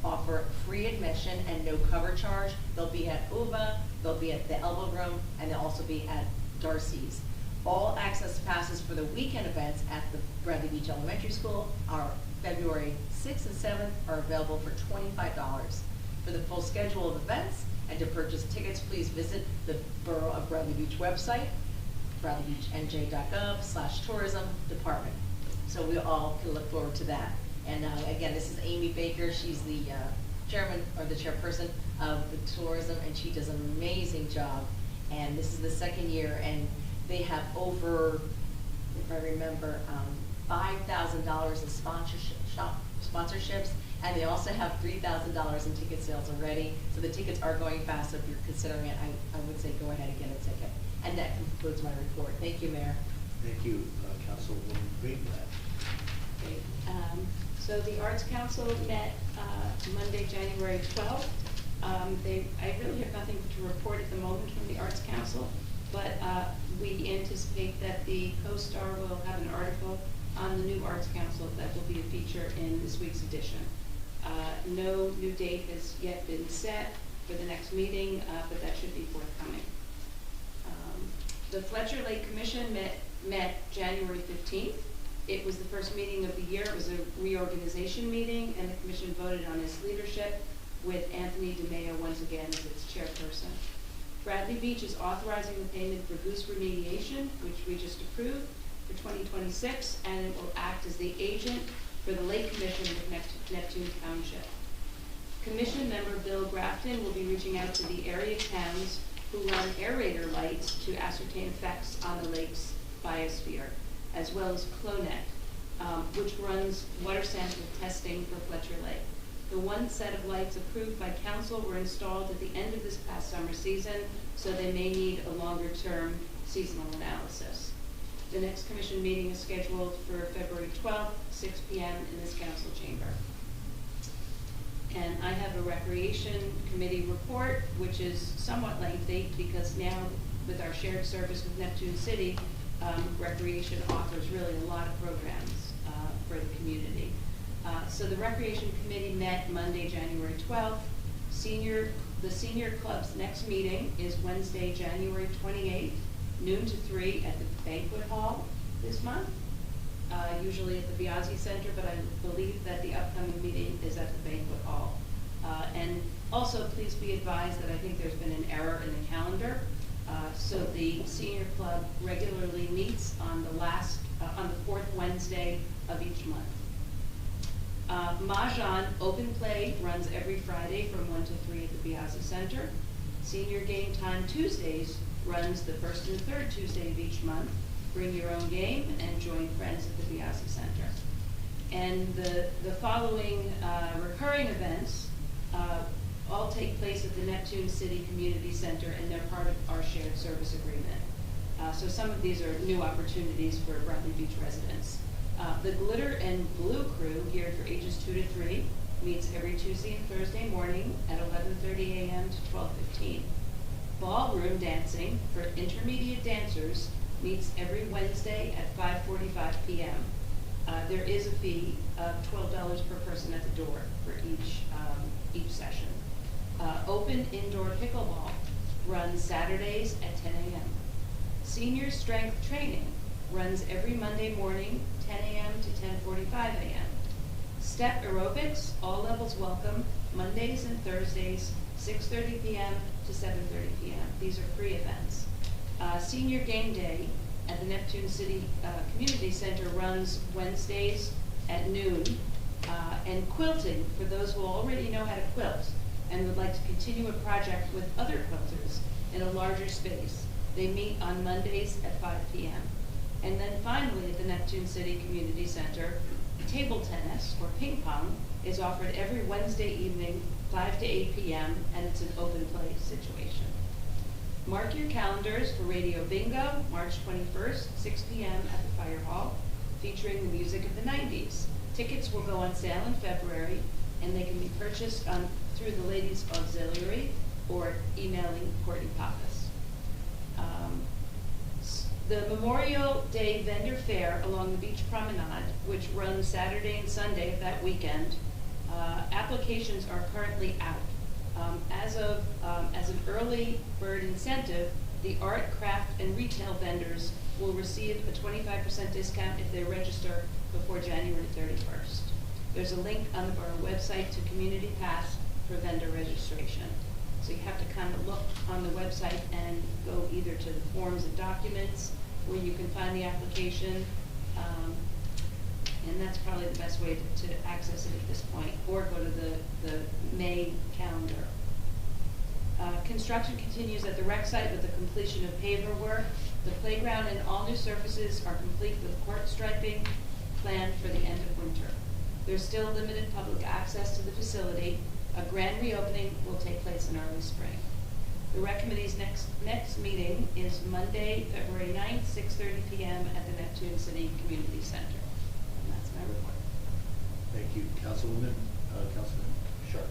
offer free admission and no cover charge. They'll be at UVA, they'll be at the Elbow Room, and they'll also be at Darcy's. All access passes for the weekend events at the Bradley Beach Elementary School are February 6th and 7th are available for $25. For the full schedule of events and to purchase tickets, please visit the Borough of Bradley Beach website, bradleybeachnj.gov/tourism department. So we all can look forward to that. And again, this is Amy Baker. She's the chairman or the chairperson of the tourism, and she does an amazing job. And this is the 2nd year, and they have over, if I remember, $5,000 in sponsorships, and they also have $3,000 in ticket sales already. So the tickets are going fast. So if you're considering it, I would say go ahead and get a ticket. And that concludes my report. Thank you, Mayor. Thank you, Councilwoman Greenblatt. Okay, so the Arts Council met Monday, January 12th. I really have nothing to report at the moment from the Arts Council, but we anticipate that the CoStar will have an article on the new Arts Council that will be a feature in this week's edition. No new date has yet been set for the next meeting, but that should be forthcoming. The Fletcher Lake Commission met January 15th. It was the first meeting of the year. It was a reorganization meeting, and the commission voted on its leadership with Anthony DeMeo once again as its chairperson. Bradley Beach is authorizing the payment for goose remediation, which we just approved for 2026, and it will act as the agent for the Lake Commission with Neptune Township. Commission member Bill Grafton will be reaching out to the area towns who run aerator lights to ascertain effects on the lake's biosphere, as well as CLONET, which runs water sample testing for Fletcher Lake. The one set of lights approved by council were installed at the end of this past summer season, so they may need a longer-term seasonal analysis. The next commission meeting is scheduled for February 12th, 6 p.m. in this council chamber. And I have a recreation committee report, which is somewhat lengthy because now with our shared service with Neptune City, recreation offers really a lot of programs for the community. So the recreation committee met Monday, January 12th. The senior club's next meeting is Wednesday, January 28th, noon to 3 at the banquet hall this month. Usually at the Biazzi Center, but I believe that the upcoming meeting is at the banquet hall. And also, please be advised that I think there's been an error in the calendar. So the senior club regularly meets on the fourth Wednesday of each month. Mahjong Open Play runs every Friday from 1 to 3 at the Biazzi Center. Senior Game Time Tuesdays runs the first and third Tuesday of each month. Bring your own game and join friends at the Biazzi Center. And the following recurring events all take place at the Neptune City Community Center, and they're part of our shared service agreement. So some of these are new opportunities for Bradley Beach residents. The Glitter and Glue Crew, geared for ages 2 to 3, meets every Tuesday and Thursday morning at 11:30 a.m. to 12:15. Ballroom Dancing for intermediate dancers meets every Wednesday at 5:45 p.m. There is a fee of $12 per person at the door for each session. Open Indoor Pickleball runs Saturdays at 10 a.m. Senior Strength Training runs every Monday morning, 10 a.m. to 10:45 a.m. Step Aerobics, all levels welcome, Mondays and Thursdays, 6:30 p.m. to 7:30 p.m. These are free events. Senior Game Day at the Neptune City Community Center runs Wednesdays at noon. And quilting, for those who already know how to quilt and would like to continue a project with other quilters in a larger space, they meet on Mondays at 5 p.m. And then finally, at the Neptune City Community Center, table tennis, or ping pong, is offered every Wednesday evening, 5 to 8 p.m., and it's an open play situation. Mark your calendars for Radio Bingo, March 21st, 6 p.m. at the Fire Hall, featuring the music of the 90s. Tickets will go on sale in February, and they can be purchased through the Ladies Auxiliary or emailing Courtney Pappas. The Memorial Day Vendor Fair along the Beach Promenade, which runs Saturday and Sunday of that weekend, applications are currently out. As an early bird incentive, the art, craft, and retail vendors will receive a 25% discount if they register before January 31st. There's a link on the borough website to Community Pass for vendor registration. So you have to kind of look on the website and go either to the forms and documents where you can find the application, and that's probably the best way to access it at this point, or go to the May calendar. Construction continues at the rec site with the completion of paver work. The playground and all new surfaces are complete with court striping planned for the end of winter. There's still limited public access to the facility. A grand reopening will take place in early spring. The rec committee's next meeting is Monday, February 9th, 6:30 p.m. at the Neptune City Community Center. And that's my report. Thank you, Councilwoman. Councilman Sharp.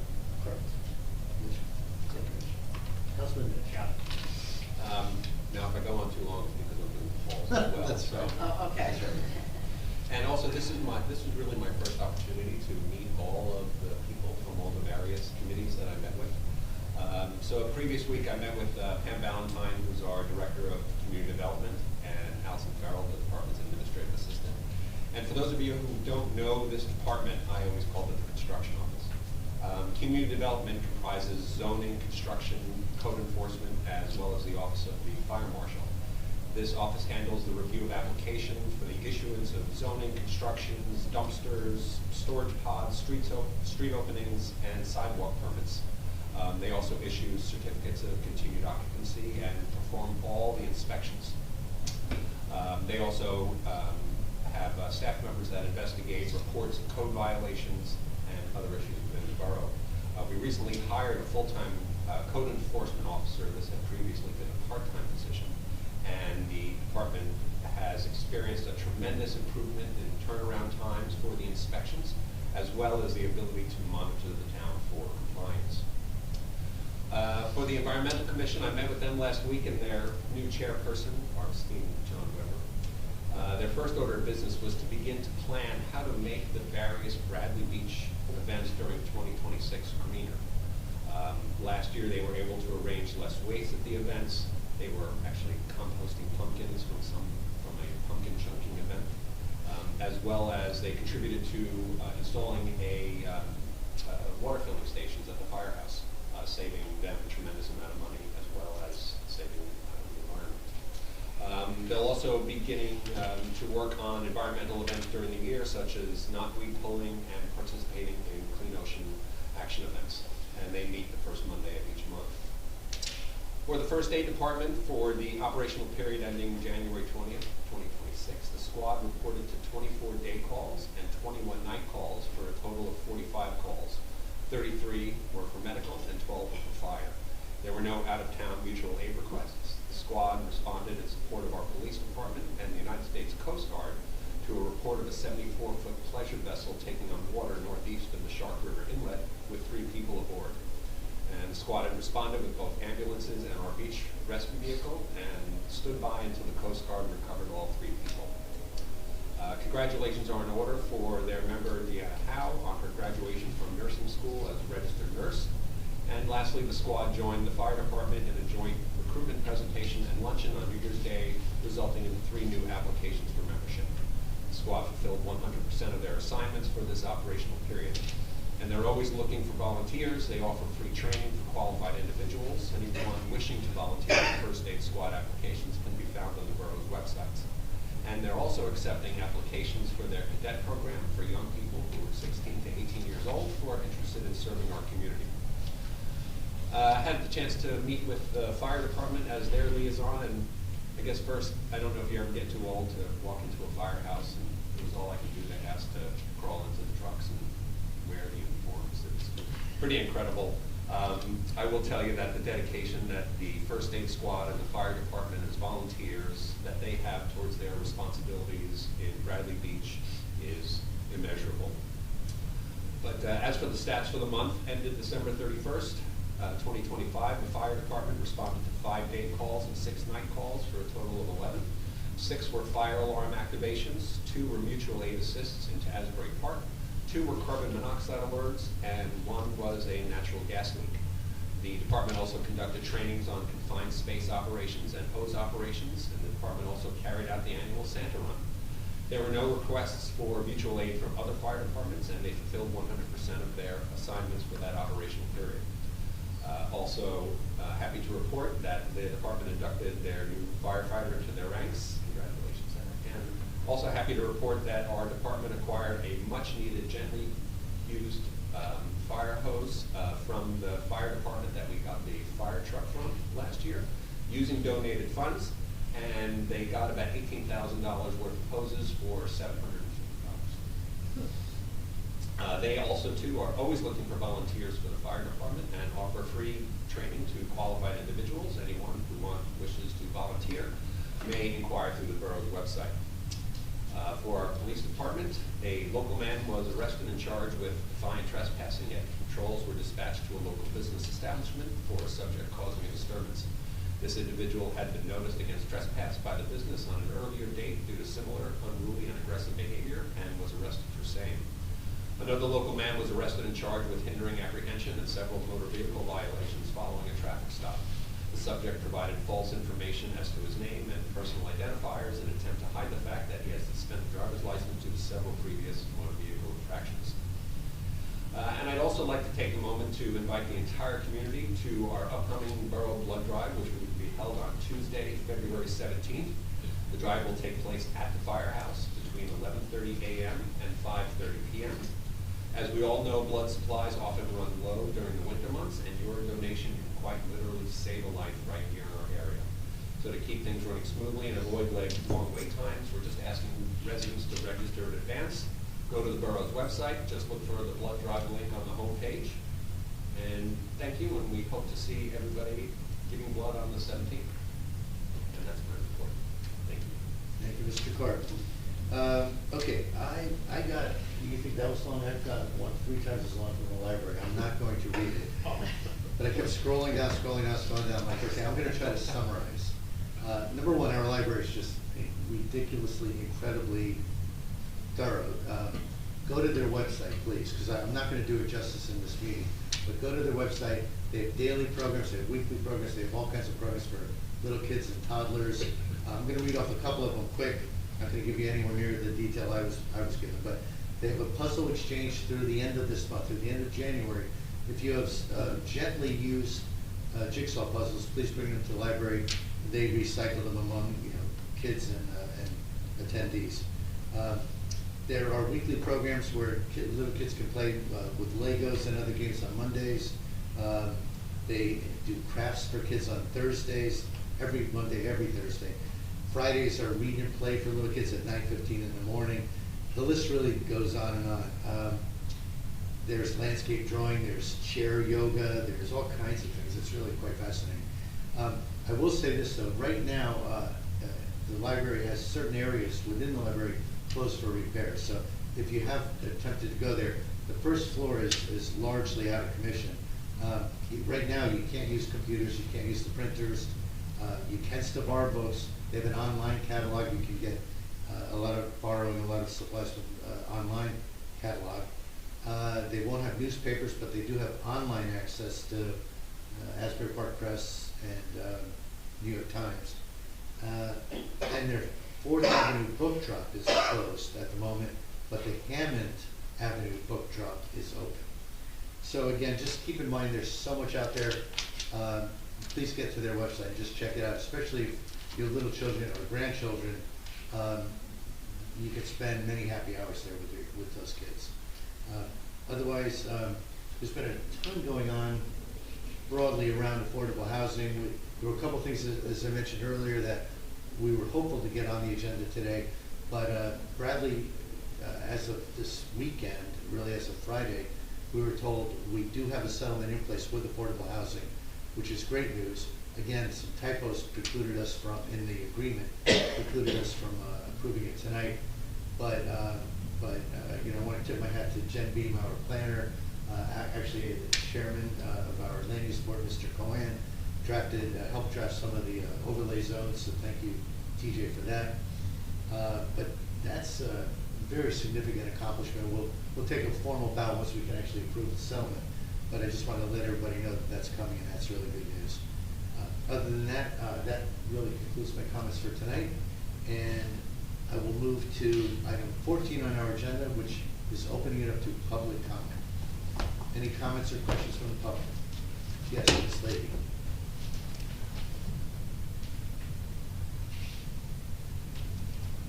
Councilman Sharp. Now, if I go on too long, it's because I'm doing the polls as well. That's so. right. Oh, okay. That's right. And also, this is really my first opportunity to meet all of the people from all the various committees that I met with. So previous week, I met with Pam Valentine, who's our Director of Community Development, and Allison Farrell, the Department's Administrative Assistant. And for those of you who don't know this department, I always call it the construction office. Community development comprises zoning, construction, code enforcement, as well as the office of the fire marshal. This office handles the review of applications for the issuance of zoning, constructions, dumpsters, storage pods, street openings, and sidewalk permits. They also issue certificates of continued occupancy and perform all the inspections. They also have staff members that investigate reports of code violations and other issues within the borough. We recently hired a full-time code enforcement officer. This had previously been a part-time position, and the department has experienced a tremendous improvement in turnaround times for the inspections, as well as the ability to monitor the town for compliance. For the Environmental Commission, I met with them last week, and their new chairperson, our esteemed John Weber. Their first order of business was to begin to plan how to make the various Bradley Beach events during 2026 greener. Last year, they were able to arrange less waste at the events. They were actually composting pumpkins from a pumpkin chunking event, as well as they contributed to installing water filling stations at the firehouse, saving them a tremendous amount of money, as well as saving the environment. They'll also be beginning to work on environmental events during the year, such as knotweed pulling and participating in Clean Ocean action events. And they meet the first Monday of each month. For the First Aid Department, for the operational period ending January 20th, 2026, the squad reported to 24 day calls and 21 night calls for a total of 45 calls. 33 were for medical and 12 were for fire. There were no out-of-town mutual aid requests. The squad responded in support of our police department and the United States Coast Guard to a report of a 74-foot pleasure vessel taking on water northeast of the Shark River Inlet with 3 people aboard. And the squad had responded with both ambulances and our beach rescue vehicle and stood by until the Coast Guard recovered all 3 people. Congratulations are in order for their member Deanna Howe on her graduation from nursing school as a registered nurse. And lastly, the squad joined the fire department in a joint recruitment presentation and luncheon on New Year's Day, resulting in 3 new applications for membership. The squad fulfilled 100% of their assignments for this operational period. And they're always looking for volunteers. They offer free training for qualified individuals. Anyone wishing to volunteer for First Aid Squad applications can be found on the borough's websites. And they're also accepting applications for their cadet program for young people who are 16 to 18 years old who are interested in serving our community. I had the chance to meet with the fire department as their liaison, and I guess first, I don't know if you ever get too old to walk into a firehouse, and it was all I could do to ask to crawl into the trucks and wear the uniforms. It's pretty incredible. I will tell you that the dedication that the First Aid Squad and the fire department as volunteers that they have towards their responsibilities in Bradley Beach is immeasurable. But as for the stats for the month ended December 31st, 2025, the fire department responded to 5 day calls and 6 night calls for a total of 11. 6 were fire alarm activations, 2 were mutual aid assists into Asbury Park, 2 were carbon monoxide alerts, and 1 was a natural gas leak. The department also conducted trainings on confined space operations and hose operations, and the department also carried out the annual Santa Run. There were no requests for mutual aid from other fire departments, and they fulfilled 100% of their assignments for that operational period. Also happy to report that the department inducted their new firefighter into their ranks. Congratulations, Eric. And also happy to report that our department acquired a much-needed, gently used fire hose from the fire department that we got the fire truck from last year, using donated funds, and they got about $18,000 worth of hoses for $750. They also, too, are always looking for volunteers for the fire department and offer free training to qualified individuals. Anyone who wishes to volunteer may inquire through the borough's website. For our police department, a local man was arrested and charged with defiant trespassing, yet patrols were dispatched to a local business establishment for a subject causing a disturbance. This individual had been noticed against trespass by the business on an earlier date due to similar unruly and aggressive behavior and was arrested for same. Another local man was arrested and charged with hindering apprehension and several motor vehicle violations following a traffic stop. The subject provided false information as to his name and personal identifiers in an attempt to hide the fact that he has suspended driver's license due to several previous motor vehicle infractions. And I'd also like to take a moment to invite the entire community to our upcoming Borough Blood Drive, which will be held on Tuesday, February 17th. The drive will take place at the firehouse between 11:30 a.m. and 5:30 p.m. As we all know, blood supplies often run low during the winter months, and your donation can quite literally save a life right here in our area. So to keep things running smoothly and avoid long wait times, we're just asking residents to register in advance. Go to the borough's website, just look for the blood drive link on the homepage. And thank you, and we hope to see everybody giving blood on the 17th. And that's my report. Thank you. Thank you, Mr. Clark. Okay, I got, you think that was long? I've got 3 times as long from the library. I'm not going to read it. But I kept scrolling down. I'm like, okay, I'm gonna try to summarize. Number one, our library is just ridiculously, incredibly thorough. Go to their website, please, because I'm not gonna do it justice in this meeting. But go to their website. They have daily programs, they have weekly programs, they have all kinds of programs for little kids and toddlers. I'm gonna read off a couple of them quick. I'm not gonna give you anywhere near the detail I was given, but they have a puzzle exchange through the end of this month, through the end of January. If you have gently used jigsaw puzzles, please bring them to the library. They recycle them among kids and attendees. There are weekly programs where little kids can play with Legos and other games on Mondays. They do crafts for kids on Thursdays, every Monday, every Thursday. Fridays are read and play for little kids at 9:15 in the morning. The list really goes on and on. There's landscape drawing, there's chair yoga, there's all kinds of things. It's really quite fascinating. I will say this though, right now, the library has certain areas within the library closed for repairs. So if you have attempted to go there, the first floor is largely out of commission. Right now, you can't use computers, you can't use the printers, you can still borrow books. They have an online catalog. You can get borrowing a lot of supplies from online catalog. They won't have newspapers, but they do have online access to Asbury Park Press and New York Times. And their 4th Avenue book drop is closed at the moment, but the Hammond Avenue book drop is open. So again, just keep in mind there's so much out there. Please get to their website and just check it out, especially if you have little children or grandchildren. You could spend many happy hours there with those kids. Otherwise, there's been a ton going on broadly around affordable housing. There were a couple things, as I mentioned earlier, that we were hopeful to get on the agenda today, but Bradley, as of this weekend, really as of Friday, we were told we do have a settlement in place with affordable housing, which is great news. Again, some typos precluded us from, in the agreement, precluded us from approving it tonight. But I want to tip my hat to Jen Beam, our planner, actually the chairman of our land use board, Mr. Cohen, helped draft some of the overlay zones, so thank you, TJ, for that. But that's a very significant accomplishment. We'll take a formal bow once we can actually approve the settlement, but I just want to let everybody know that that's coming, and that's really good news. Other than that, that really concludes my comments for tonight, and I will move to item 14 on our agenda, which is opening it up to public comment. Any comments or questions from the public? Yes, Ms. Lady.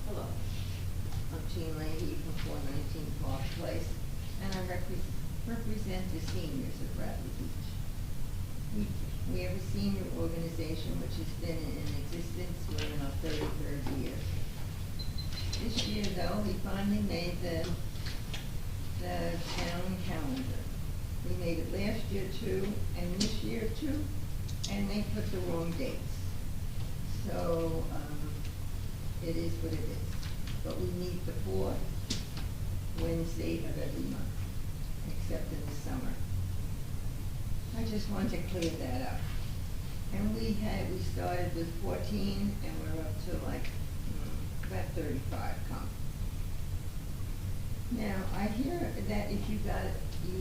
Hello, I'm Jean Leahy from 419 Park Place, and I represent the seniors of Bradley Beach. We have a senior organization which has been in existence. We're in our 33rd year. This year, though, we finally made the town calendar. We made it last year too, and this year too, and they put the wrong dates. So it is what it is. But we meet the 4th Wednesday of every month, except in the summer. I just want to clear that up. And we started with 14, and we're up to like about 35 come. Now, I hear that if you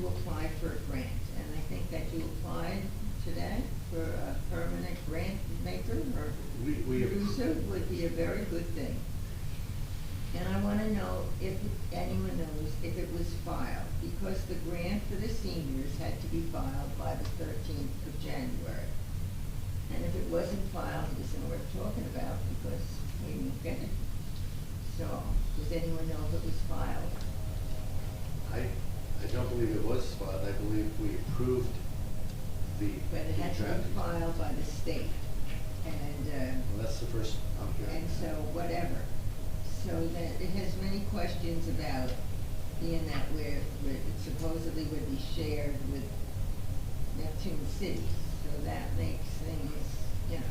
apply for a grant, and I think that you applied today for a permanent grant maker or We- producer would be a very good thing. And I wanna know if anyone knows if it was filed, because the grant for the seniors had to be filed by the 13th of January. And if it wasn't filed, it isn't worth talking about because we didn't get it. So, does anyone know if it was filed? I don't believe it was filed. I believe we approved the But it had to draft. be filed by the state. And, Well, that's the first I'm hearing. and so whatever. So that it has many questions about being that where it supposedly would be shared with Neptune City. So that makes things, you know,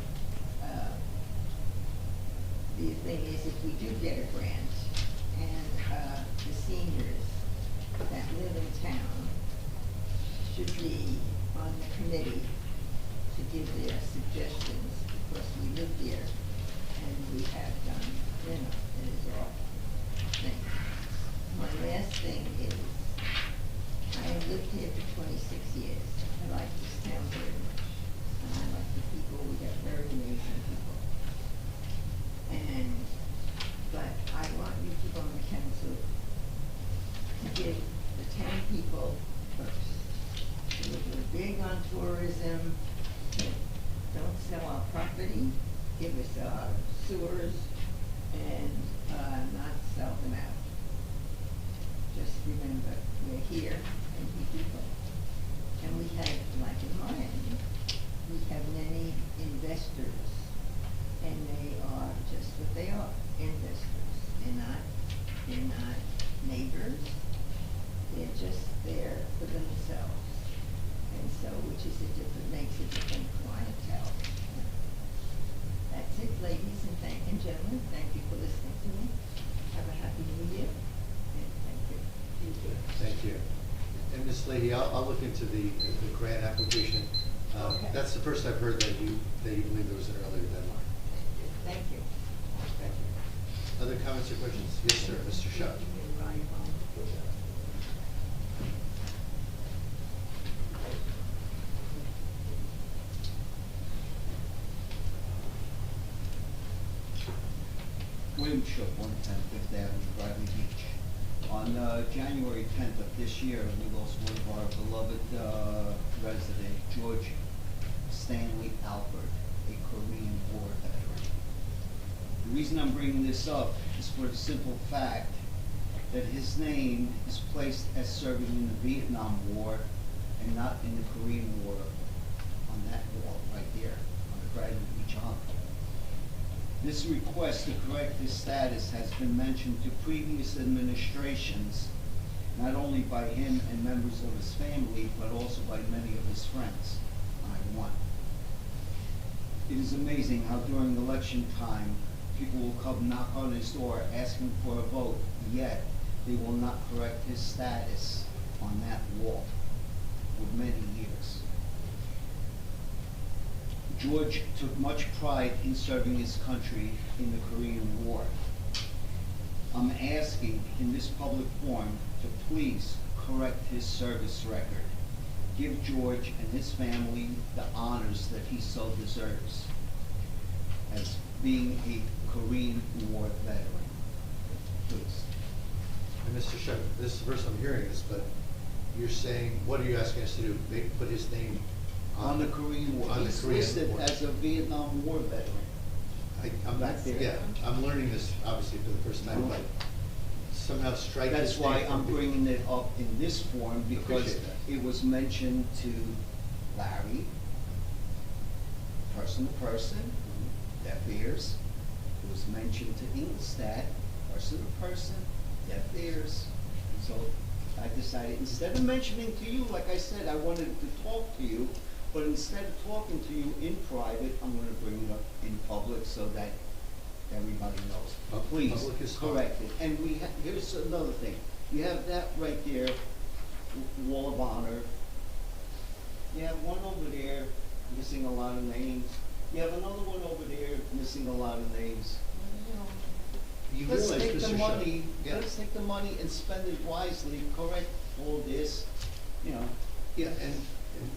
the thing is if we do get a grant and, the seniors that live in town should be on the committee to give their suggestions because we live here and we have done, you know, it is all thing. My last thing is, I have lived here for 26 years. I like this town very much. And I like the people, we got very amazing people. But I want you to go on the council to give the town people first. We're big on tourism, don't sell our property, give us our sewers, and, not sell them out. Just remember, we're here and we people. And we have, like in Miami, we have many investors, and they are just what they are, investors. They're not neighbors, they're just there for themselves. And so, makes a different clientele. That's it, ladies and gentlemen, thank you for listening to me. Have a happy new year, and thank you. Thank you. And Ms. Leahy, I'll look into the grant application. Okay. That's the first I've heard that you believe there was an earlier deadline. Thank you. Thank you. Other comments or questions? Yes, sir, Mr. Shutt. William Shook, 110 Fifth Avenue, Bradley Beach. On January 10th of this year, we lost one of our beloved resident, George Stanley Albert, a Korean War veteran. The reason I'm bringing this up is for the simple fact that his name is placed as serving in the Vietnam War and not in the Korean War on that wall right there on the Bradley Beach Honk. This request to correct his status has been mentioned to previous administrations, not only by him and members of his family, but also by many of his friends. I want. It is amazing how during election time, people will come knock on his door asking for a vote, yet they will not correct his status on that wall for many years. George took much pride in serving his country in the Korean War. I'm asking in this public forum to please correct his service record. Give George and his family the honors that he so deserves as being a Korean War veteran. Please. And Mr. Shutt, this is the first I'm hearing this, but you're saying, what are you asking us to do? Put his name On the Korean War. On the He's Korean listed War. as a Vietnam War veteran. I'm Back not, there. yeah, I'm learning this obviously for the first time, but somehow strike his That's why name I'm from the- bringing it up in this form, because Appreciate that. it was mentioned to Larry, person to person, deaf ears. It was mentioned to Ingolstadt, person to person, deaf ears. And so I decided, instead of mentioning to you, like I said, I wanted to talk to you, but instead of talking to you in private, I'm gonna bring it up in public so that everybody knows. Please, Public is fine. correct it. And here's another thing. You have that right there, Wall of Honor. You have one over there, missing a lot of names. You have another one over there, missing a lot of names. You Let's realize, take the Mr. Shutt, money, yeah. let's take the money and spend it wisely, correct all this, you know. Yeah, and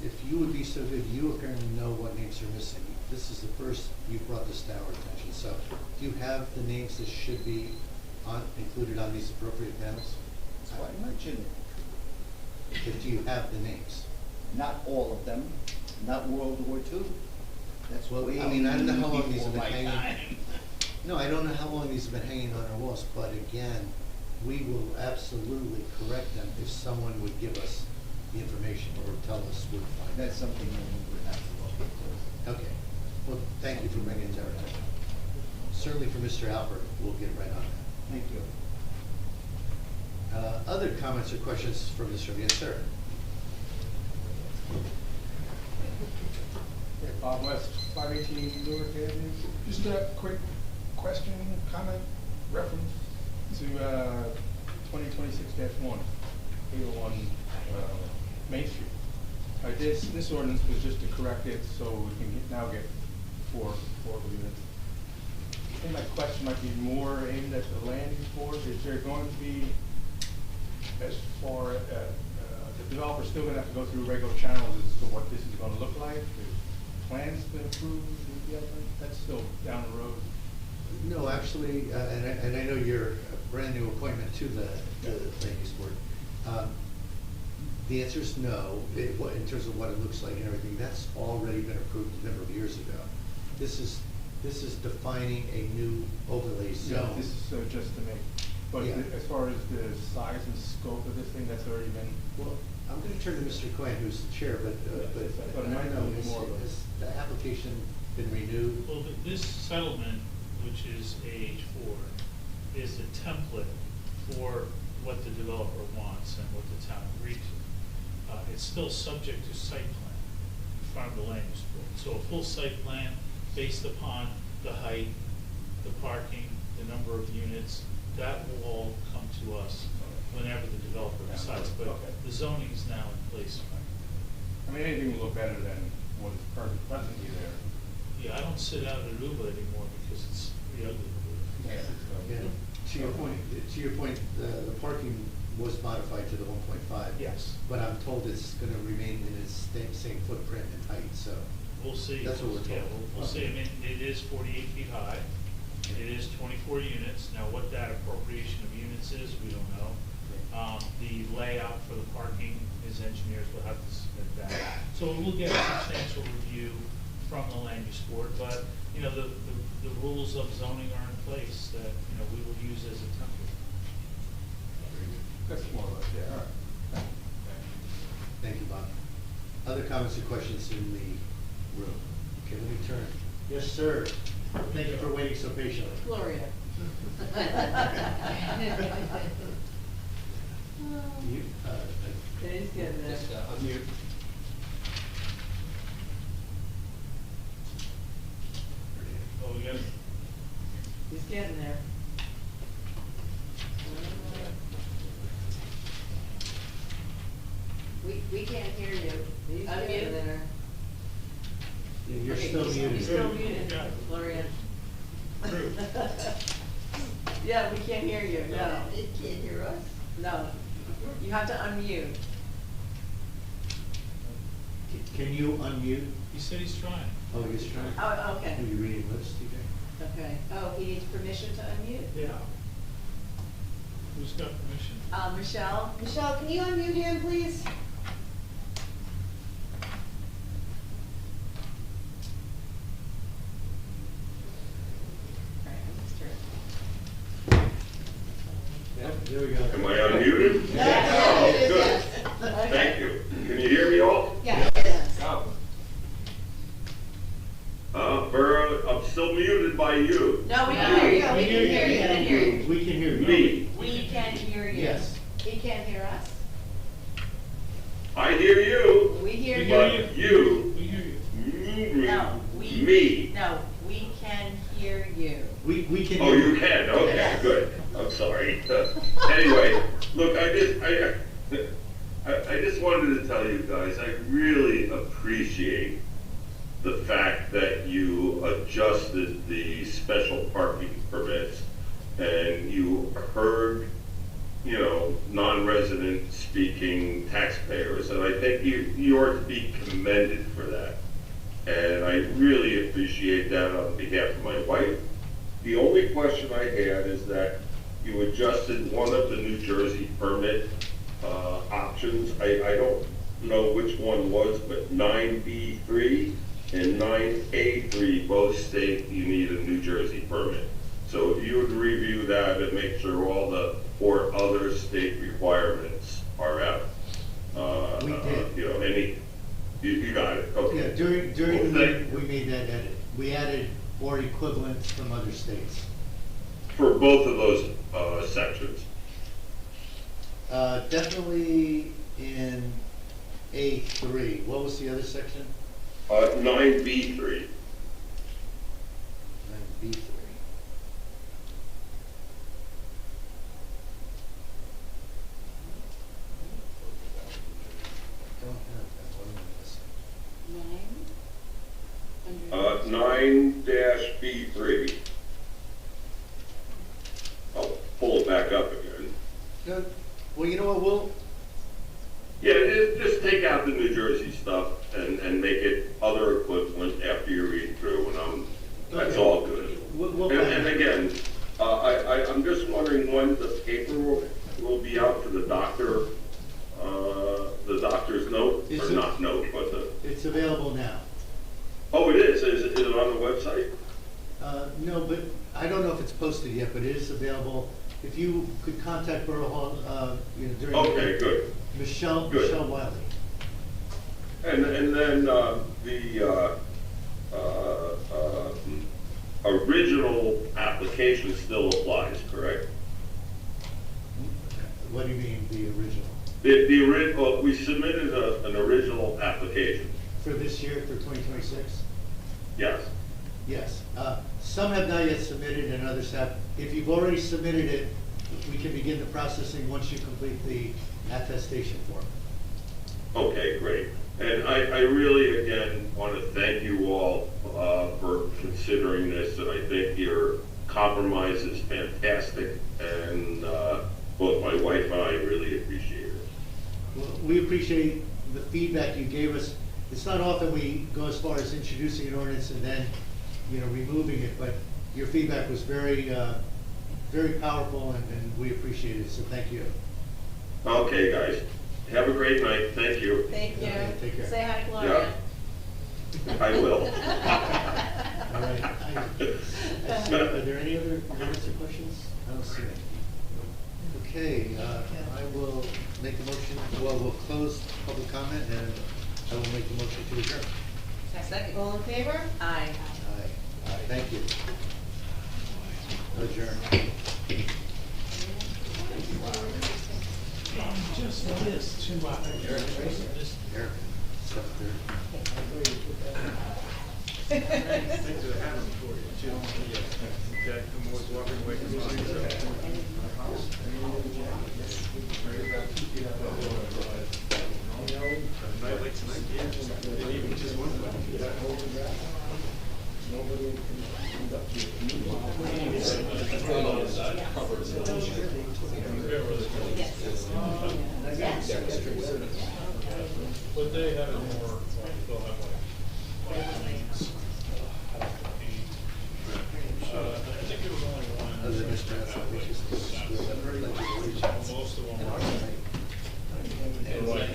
if you would be so good, you apparently know what names are missing. This is the first you've brought this to our attention, so do you have the names that should be included on these appropriate panels? So I mentioned, But do you have the names? not all of them, not World War II. That's Well, way I mean, I don't know how long these before have been my hanging. time. No, I don't know how long these have been hanging on our walls, but again, we will absolutely correct them if someone would give us the information or tell us where to find it. That's something that we would have to look into. Okay, well, thank you for bringing it to our attention. Certainly for Mr. Albert, we'll get right on that. Thank you. Other comments or questions from Mr. Yes, sir. Bob West, 518 Newark Avenue. Just a quick question, comment, reference to 2026-1, 801 Main Street. This ordinance was just to correct it so we can now get four units. I think my question might be more aimed at the land use board. Is there going to be, as far as the developer's still going to have to go through regular channels as to what this is going to look like? There's plans been approved? That's still down the road. No, actually, and I know you're a brand new appointment to the land use board. The answer is no, in terms of what it looks like and everything. That's already been approved a number of years ago. This is defining a new overlay zone. Yeah, this is just to make, but Yeah. as far as the size and scope of this thing, that's already been. Well, I'm going to turn to Mr. Quinn, who's the chair, but But it might I don't know, be more of a- has the application been renewed? Well, this settlement, which is AH4, is the template for what the developer wants and what the town agreed to. It's still subject to site plan in front of the land use board. So a full site plan based upon the height, the parking, the number of units, that will all come to us whenever the developer decides. But Okay. the zoning is now in place. I mean, anything will look better than what is presently there. Yeah, I don't sit out at Aruba anymore because it's pretty ugly. Yeah. To your point, the parking was modified to the 1.5. Yes. But I'm told it's going to remain in its same footprint and height, so. We'll see. That's what we're told. Yeah, we'll see. I mean, it is 48 feet high. It is 24 units. Now, what that appropriation of units is, we don't know. The layout for the parking, his engineers will have to submit that. So we'll get a substantial review from the land use board, but, you know, the rules of zoning are in place that, you know, we will use as a template. That's more or less, yeah, all right. Thank you, Bob. Other comments or questions in the room? Okay, let me turn. Yes, sir. Thank you for waiting so patiently. Gloria. You, It is good, Just unmute. Oh, we got it. He's getting there. We can't hear you. He's getting there. Yeah, you're Okay, still muted. You're still muted, Gloria. Yeah, we can't hear you, no. It can't hear us? No, you have to unmute. Can you unmute? He said he's trying. Oh, he's trying. Oh, okay. Are you reading lips, TJ? Okay. Oh, he needs permission to unmute? Yeah. Who's got permission? Michelle? Michelle, can you unmute him, please? All right, I missed her. Yep, there we go. Am I unmuted? Yes. Oh, good. Okay. Thank you. Can you hear me all? Yes. Oh. I'm still muted by you. No, we can hear you. No, we can hear you. We can hear you. We can hear you. Me. We can hear you. Yes. He can't hear us? I hear you, We hear We you. hear but you, We hear you. No, me. No, we can hear you. We can. Oh, hear you can, okay, Yes. good. I'm sorry. Anyway, look, I just wanted to tell you guys, I really appreciate the fact that you adjusted the special parking permits and you heard, you know, non-resident speak English-speaking taxpayers, and I think you are to be commended for that. And I really appreciate that on behalf of my wife. The only question I had is that you adjusted one of the New Jersey permit options. I don't know which one was, but 9B3 and 9A3 both state you need a New Jersey permit. So if you would review that and make sure all the 4 other state requirements are out. We did. You know, you got it, okay. Yeah, during Well, the meeting, we made that edit. We added or equivalents from other states. For both of those sections. Definitely in A3. What was the other section? 9B3. 9B3. Don't have that. What am I missing? 9-B3. I'll pull it back up again. Good. Well, you know what, Yeah, just take out the New Jersey stuff and make it other equivalent after you read through, and that's Okay. all good. We'll And again, I'm just wondering when the paper will be out for the doctor's note, Is or it- not note, but It's available now. oh, it is? Is it on the website? No, but I don't know if it's posted yet, but it is available. If you could contact Borough Hall, during. Okay, good. Michelle Good. Wiley. And then the original application still applies, correct? What do you mean, the original? We submitted an original application, For this year, for 2026? yes. Yes. Some have not yet submitted and others have. If you've already submitted it, we can begin the processing once you complete the attestation form. Okay, great. And I really, again, want to thank you all for considering this, and I think your compromise is fantastic, and both my wife and I really appreciate it. Well, we appreciate the feedback you gave us. It's not often we go as far as introducing an ordinance and then, removing it, but your feedback was very, very powerful, and we appreciate it, so thank you. Okay, guys, have a great night. Thank you. Thank you. Okay, take care. Say hi to Gloria. I will. All right. Are there any other comments or questions? I don't see any. Okay, I will make a motion, we'll close public comment, and I will make a motion to adjourn. Second. All in favor? Aye. Aye. Thank you. Adjourn. Just this, too. Eric, step there. Things that happen for you, too. Okay, I'm always walking away from night like tonight, yeah, and even just one But they have it more